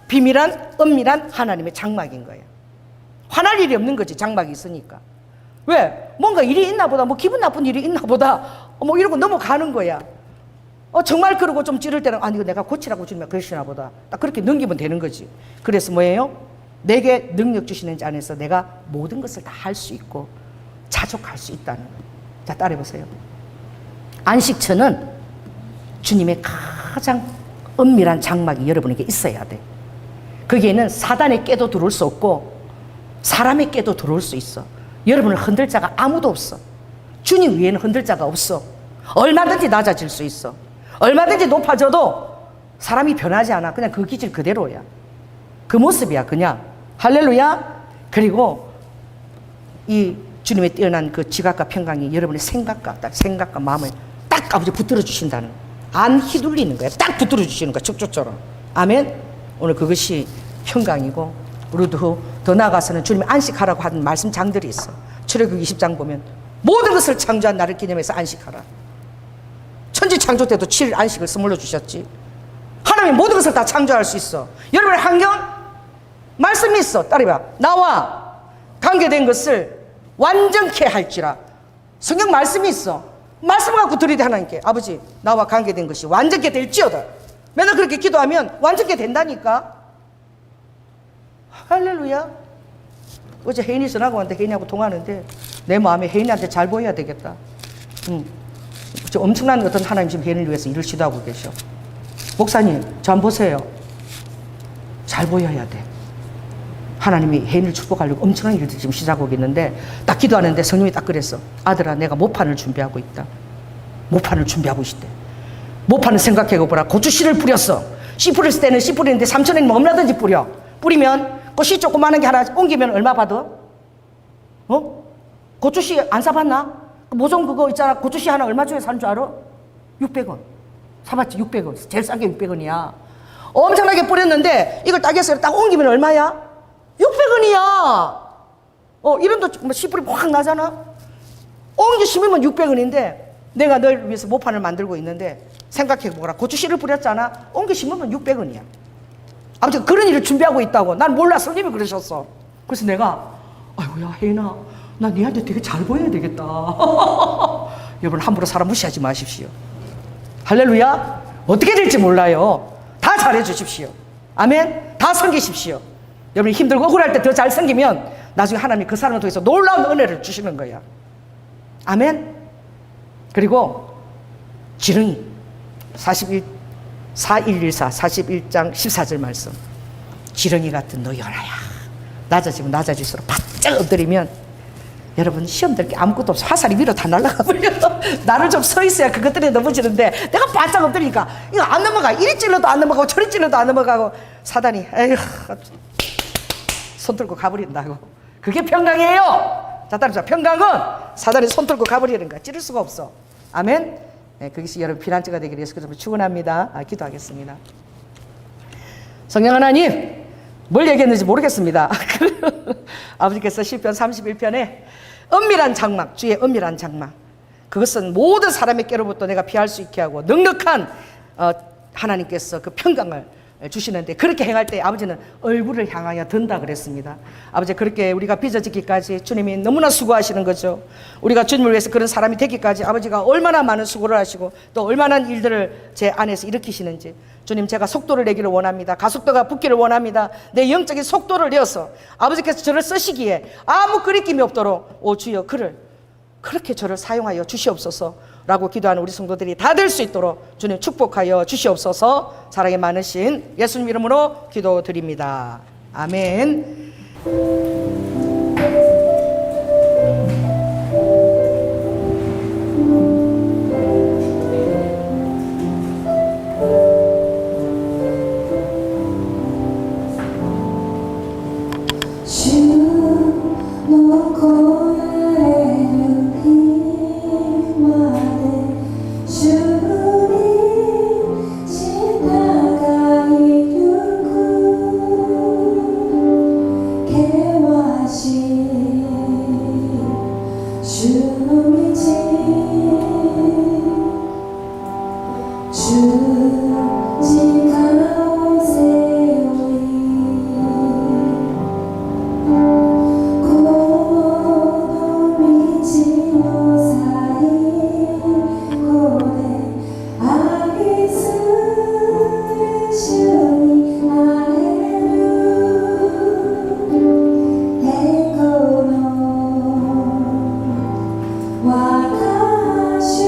비밀한 은밀한 하나님의 장막인 거예요. 화날 일이 없는 거지, 장막이 있으니까. 왜? 뭔가 일이 있나 보다, 뭐 기분 나쁜 일이 있나 보다, 뭐 이러고 넘어가는 거야. 정말 그러고 좀 찌를 때는 이거 내가 고치라고 주면 그러시나 보다. 딱 그렇게 넘기면 되는 거지. 그래서 뭐예요? 내게 능력 주시는 자 안에서 내가 모든 것을 다 할 수 있고 자족할 수 있다는 거예요. 자, 따라해보세요. 안식처는 주님의 가장 은밀한 장막이 여러분에게 있어야 돼. 거기에는 사단의 깨도 들어올 수 없고 사람의 깨도 들어올 수 있어. 여러분을 흔들 자가 아무도 없어. 주님 위에는 흔들 자가 없어. 얼마든지 낮아질 수 있어. 얼마든지 높아져도 사람이 변하지 않아. 그냥 그 기질 그대로야. 그 모습이야, 그냥. 할렐루야. 그리고 이 주님의 뛰어난 그 지각과 평강이 여러분의 생각과 마음을 딱 아버지 붙들어 주신다는, 안 휘둘리는 거야. 딱 붙들어 주시는 거야, 척조처럼. 아멘. 오늘 그것이 평강이고, 우리도 더 나아가서는 주님이 안식하라고 하는 말씀 장들이 있어. 출애굽기 20장 보면 모든 것을 창조한 나를 기념해서 안식하라. 천지 창조 때도 7일 안식을 선물로 주셨지. 하나님이 모든 것을 다 창조할 수 있어. 여러분의 환경 말씀이 있어. 따라해봐. 나와 관계된 것을 완전케 할지라. 성경 말씀이 있어. 말씀 갖고 들이대 하나님께. 아버지, 나와 관계된 것이 완전케 될지어다. 맨날 그렇게 기도하면 완전케 된다니까. 할렐루야. 어제 혜인이 전화가 왔는데 혜인이하고 통화하는데 내 마음에 혜인이한테 잘 보여야 되겠다. 저 엄청난 어떤 하나님 지금 혜인을 위해서 일을 시도하고 계셔. 목사님, 저 한번 보세요. 잘 보여야 돼. 하나님이 혜인을 축복하려고 엄청난 일들 지금 시작하고 있는데 딱 기도하는데 성령이 딱 그랬어. 아들아, 내가 모판을 준비하고 있다. 모판을 준비하고 있대. 모판을 생각해보라. 고추씨를 뿌렸어. 씨 뿌렸을 때는 씨 뿌리는데 3,000원이면 얼마든지 뿌려. 뿌리면 그 씨 조그마한 게 하나 옮기면 얼마 받아? 고추씨 안 사봤나? 모종 그거 있잖아. 고추씨 하나 얼마 주에 사는 줄 알아? 600원. 사봤지? 600원. 제일 싼 게 600원이야. 엄청나게 뿌렸는데 이걸 따겠어요. 딱 옮기면 얼마야? 600원이야. 이름도 씨 뿌리 확 나잖아. 옮겨 심으면 600원인데 내가 널 위해서 모판을 만들고 있는데 생각해보라. 고추씨를 뿌렸잖아. 옮겨 심으면 600원이야. 아무튼 그런 일을 준비하고 있다고. 난 몰라. 성님이 그러셨어. 그래서 내가 아이고야 혜인아, 나 니한테 되게 잘 보여야 되겠다. 여러분, 함부로 사람 무시하지 마십시오. 할렐루야. 어떻게 될지 몰라요. 다 잘해 주십시오. 아멘. 다 섬기십시오. 여러분이 힘들고 억울할 때 더 잘 섬기면 나중에 하나님이 그 사람을 통해서 놀라운 은혜를 주시는 거야. 아멘. 그리고 지렁이 4114 41장 14절 말씀. 지렁이 같은 너 연하야. 낮아지면 낮아질수록 바짝 엎드리면 여러분 시험될 게 아무것도 없어. 화살이 위로 다 날아가 버려. 나를 좀 서 있어야 그것들이 넘어지는데 내가 바짝 엎드리니까 이거 안 넘어가. 이리 찔러도 안 넘어가고 저리 찔러도 안 넘어가고 사단이 에휴 손 들고 가버린다고. 그게 평강이에요. 자, 따라서 평강은 사단이 손 들고 가버리는 거야. 찌를 수가 없어. 아멘. 네, 그것이 여러분 피난처가 되기 위해서 그래서 축원합니다. 기도하겠습니다. 성령 하나님, 뭘 얘기했는지 모르겠습니다. 아버지께서 시편 31편에 은밀한 장막, 주의 은밀한 장막, 그것은 모든 사람의 깨로부터 내가 피할 수 있게 하고 넉넉한 하나님께서 그 평강을 주시는데, 그렇게 행할 때 아버지는 얼굴을 향하여 든다 그랬습니다. 아버지, 그렇게 우리가 빚어지기까지 주님이 너무나 수고하시는 거죠. 우리가 주님을 위해서 그런 사람이 되기까지 아버지가 얼마나 많은 수고를 하시고 또 얼마나 일들을 제 안에서 일으키시는지, 주님, 제가 속도를 내기를 원합니다. 가속도가 붙기를 원합니다. 내 영적인 속도를 내어서 아버지께서 저를 쓰시기에 아무 거리낌이 없도록 오 주여 그렇게 저를 사용하여 주시옵소서 라고 기도하는 우리 성도들이 다 될 수 있도록 주님 축복하여 주시옵소서. 사랑이 많으신 예수님 이름으로 기도드립니다. 아멘. Wakashi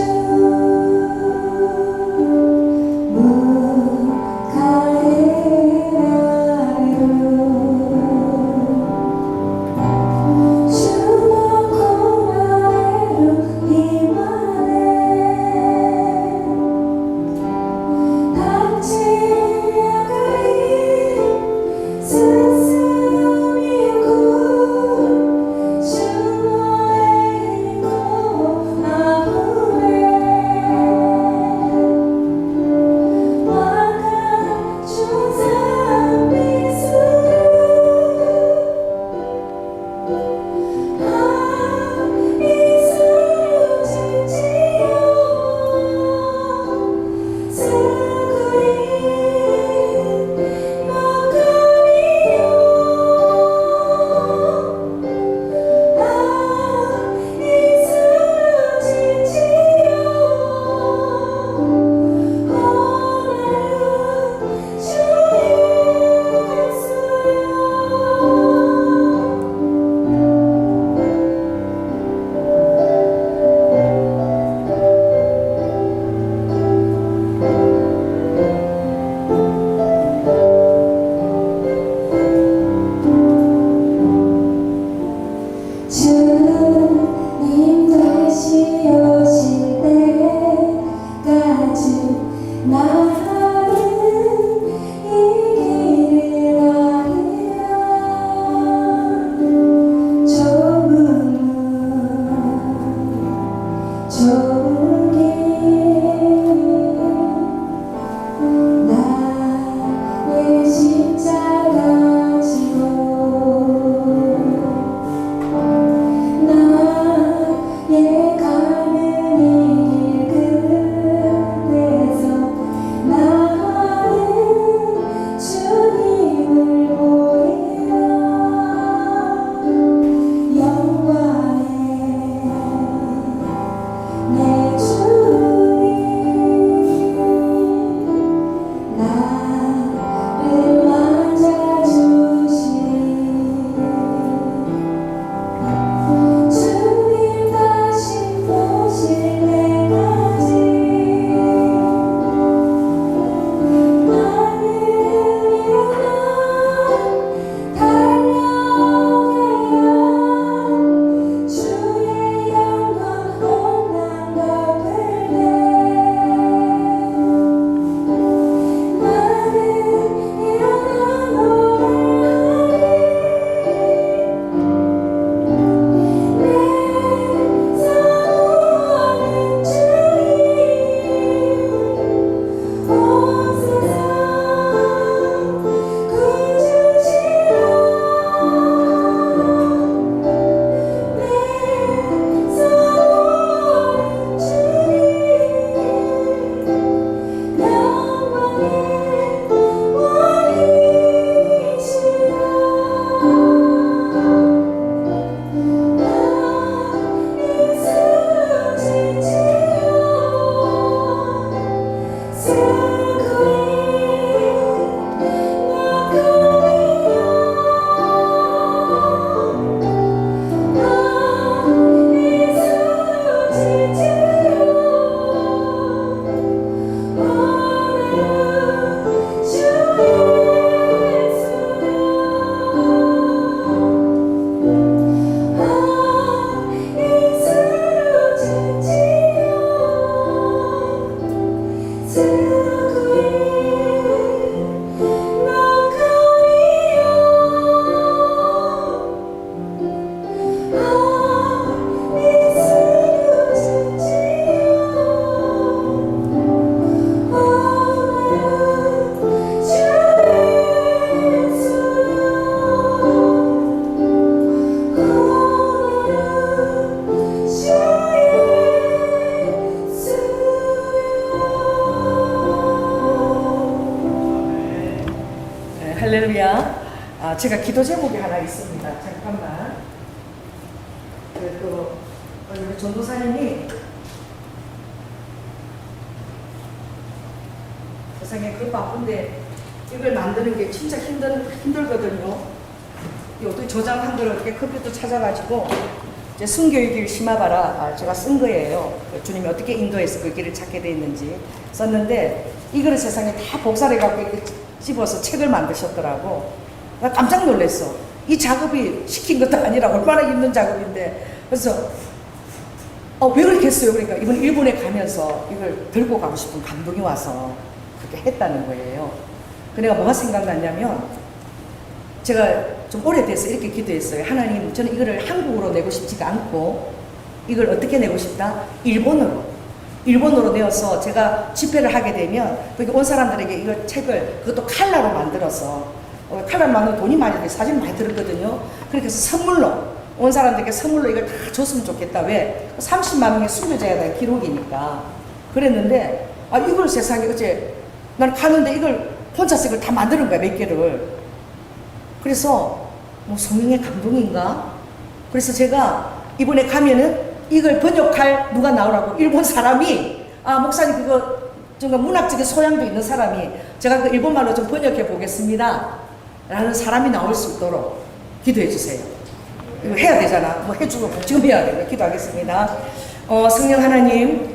제가 기도 제목이 하나 있습니다. 잠깐만. 우리 전도사님이 세상에 그 바쁜데 이걸 만드는 게 진짜 힘들거든요. 이 어떻게 저장한 걸 어떻게 컴퓨터 찾아가지고 이제 순교의 길 심화봐라 제가 쓴 거예요. 주님이 어떻게 인도해서 그 길을 찾게 돼 있는지 썼는데 이거를 세상에 다 복사를 해갖고 이렇게 집어서 책을 만드셨더라고. 나 깜짝 놀랐어. 이 작업이 시킨 것도 아니라 얼마나 힘든 작업인데. 그래서 왜 그렇게 했어요? 그러니까 이번 일본에 가면서 이걸 들고 가고 싶은 감동이 와서 그렇게 했다는 거예요. 내가 뭐가 생각났냐면 제가 좀 오래돼서 이렇게 기도했어요. 하나님, 저는 이거를 한국어로 내고 싶지가 않고 이걸 어떻게 내고 싶다? 일본어로 내어서 제가 집회를 하게 되면 거기 온 사람들에게 이걸 책을 그것도 칼라로 만들어서 칼라로 만들면 돈이 많이 들어요. 사진 많이 들었거든요. 그렇게 해서 선물로 온 사람들에게 선물로 이걸 다 줬으면 좋겠다. 왜? 30만 명의 순교자에 대한 기록이니까. 그랬는데 이걸 세상에 어째 난 가는데 이걸 혼자서 이걸 다 만드는 거야. 몇 개를. 그래서 뭐 성령의 감동인가? 그래서 제가 이번에 가면은 이걸 번역할 누가 나오라고 일본 사람이 목사님 그거 정말 문학적인 소양도 있는 사람이 제가 그 일본말로 좀 번역해 보겠습니다 라는 사람이 나올 수 있도록 기도해 주세요. 이거 해야 되잖아. 뭐 해주고 지금 해야 돼요. 기도하겠습니다. 성령 하나님,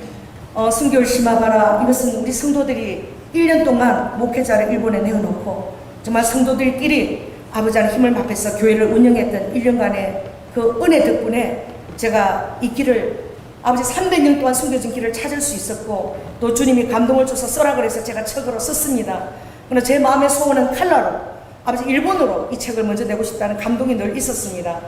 순교를 심화봐라. 이것은 우리 성도들이 1년 동안 목회자를 일본에 내어놓고 정말 성도들끼리 아버지 하나님 힘을 합해서 교회를 운영했던 1년간의 그 은혜 덕분에 제가 이 길을 아버지 300년 동안 숨겨진 길을 찾을 수 있었고 또 주님이 감동을 줘서 써라 그래서 제가 책으로 썼습니다. 그러나 제 마음의 소원은 칼라로 아버지 일본어로 이 책을 먼저 내고 싶다는 감동이 늘 있었습니다.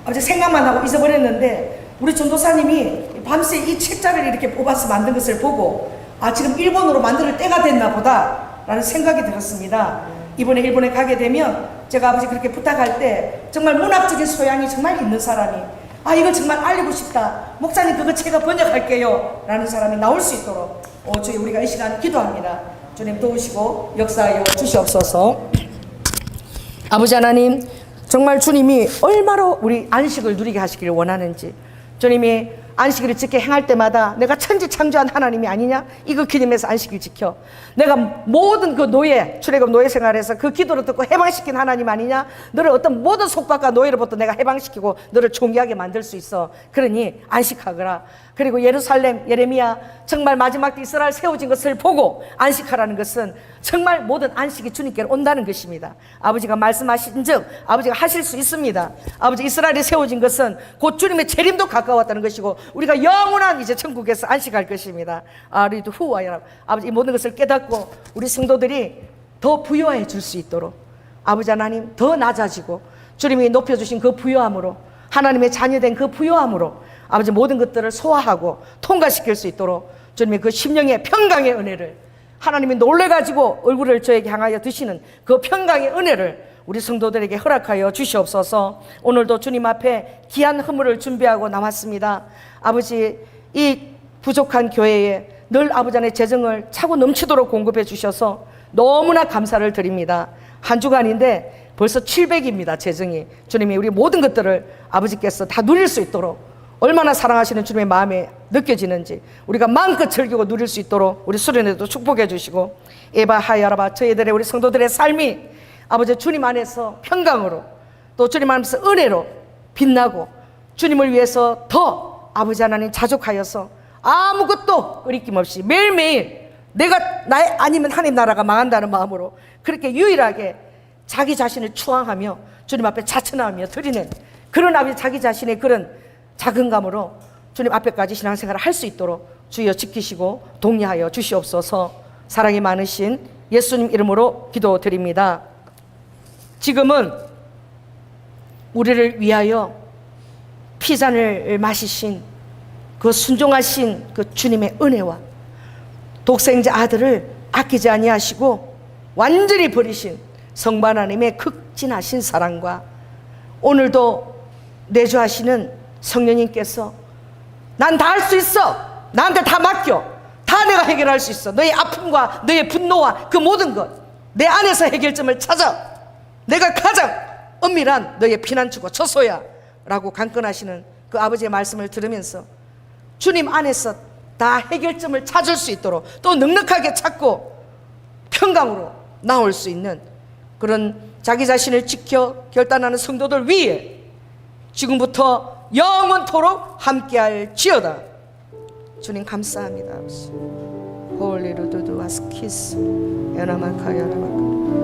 아버지 생각만 하고 잊어버렸는데 우리 전도사님이 밤새 이 책자를 이렇게 뽑아서 만든 것을 보고 지금 일본어로 만들 때가 됐나 보다 라는 생각이 들었습니다. 이번에 일본에 가게 되면 제가 아버지 그렇게 부탁할 때 정말 문학적인 소양이 정말 있는 사람이 이걸 정말 알리고 싶다. 목사님 그거 제가 번역할게요 라는 사람이 나올 수 있도록 주님 우리가 이 시간 기도합니다. 주님 도우시고 역사하여 주시옵소서. 아버지 하나님 정말 주님이 얼마나 우리 안식을 누리게 하시기를 원하는지 주님이 안식일을 지켜 행할 때마다 내가 천지창조한 하나님이 아니냐? 이거 기념해서 안식일 지켜. 내가 모든 그 노예, 출애굽 노예 생활에서 그 기도를 듣고 해방시킨 하나님 아니냐? 너를 어떤 모든 속박과 노예로부터 내가 해방시키고 너를 존귀하게 만들 수 있어. 그러니 안식하거라. 그리고 예루살렘, 예레미야 정말 마지막 때 이스라엘 세워진 것을 보고 안식하라는 것은 정말 모든 안식이 주님께로 온다는 것입니다. 아버지가 말씀하신 즉 아버지가 하실 수 있습니다. 아버지 이스라엘이 세워진 것은 곧 주님의 재림도 가까웠다는 것이고 우리가 영원한 이제 천국에서 안식할 것입니다. 우리도 후와야 아버지 이 모든 것을 깨닫고 우리 성도들이 더 부여해 줄 수 있도록 아버지 하나님 더 낮아지고 주님이 높여주신 그 부여함으로 하나님의 자녀된 그 부여함으로 아버지 모든 것들을 소화하고 통과시킬 수 있도록 주님의 그 심령의 평강의 은혜를 하나님이 놀래가지고 얼굴을 저에게 향하여 드시는 그 평강의 은혜를 우리 성도들에게 허락하여 주시옵소서. 오늘도 주님 앞에 귀한 헌물을 준비하고 나왔습니다. 아버지 이 부족한 교회에 늘 아버지 안의 재정을 차고 넘치도록 공급해 주셔서 너무나 감사를 드립니다. 한 주간인데 벌써 700입니다 재정이. 주님이 우리 모든 것들을 아버지께서 다 누릴 수 있도록 얼마나 사랑하시는 주님의 마음에 느껴지는지 우리가 마음껏 즐기고 누릴 수 있도록 우리 수련회도 축복해 주시고 에바하야라바 저희들의 우리 성도들의 삶이 아버지 주님 안에서 평강으로 또 주님 안에서 은혜로 빛나고 주님을 위해서 더 아버지 하나님 자족하여서 아무것도 끄리낌 없이 매일매일 내가 나의 아니면 하나님 나라가 망한다는 마음으로 그렇게 유일하게 자기 자신을 추앙하며 주님 앞에 자천하며 드리는 그런 아버지 자기 자신의 그런 작은 감으로 주님 앞에까지 신앙생활을 할 수 있도록 주여 지키시고 독려하여 주시옵소서. 사랑이 많으신 예수님 이름으로 기도드립니다. 지금은 우리를 위하여 피잔을 마시신 그 순종하신 그 주님의 은혜와 독생자 아들을 아끼지 아니하시고 완전히 버리신 성부 하나님의 극진하신 사랑과 오늘도 내주하시는 성령님께서 난 다 할 수 있어. 나한테 다 맡겨. 다 내가 해결할 수 있어. 너의 아픔과 너의 분노와 그 모든 것 내 안에서 해결점을 찾아. 내가 가장 엄밀한 너의 피난처고 처소야 라고 강권하시는 그 아버지의 말씀을 들으면서 주님 안에서 다 해결점을 찾을 수 있도록 또 넉넉하게 찾고 평강으로 나올 수 있는 그런 자기 자신을 지켜 결단하는 성도들 위해 지금부터 영원토록 함께할 지어다. 주님 감사합니다. 홀리루두두 아스키스 에나마카야라마카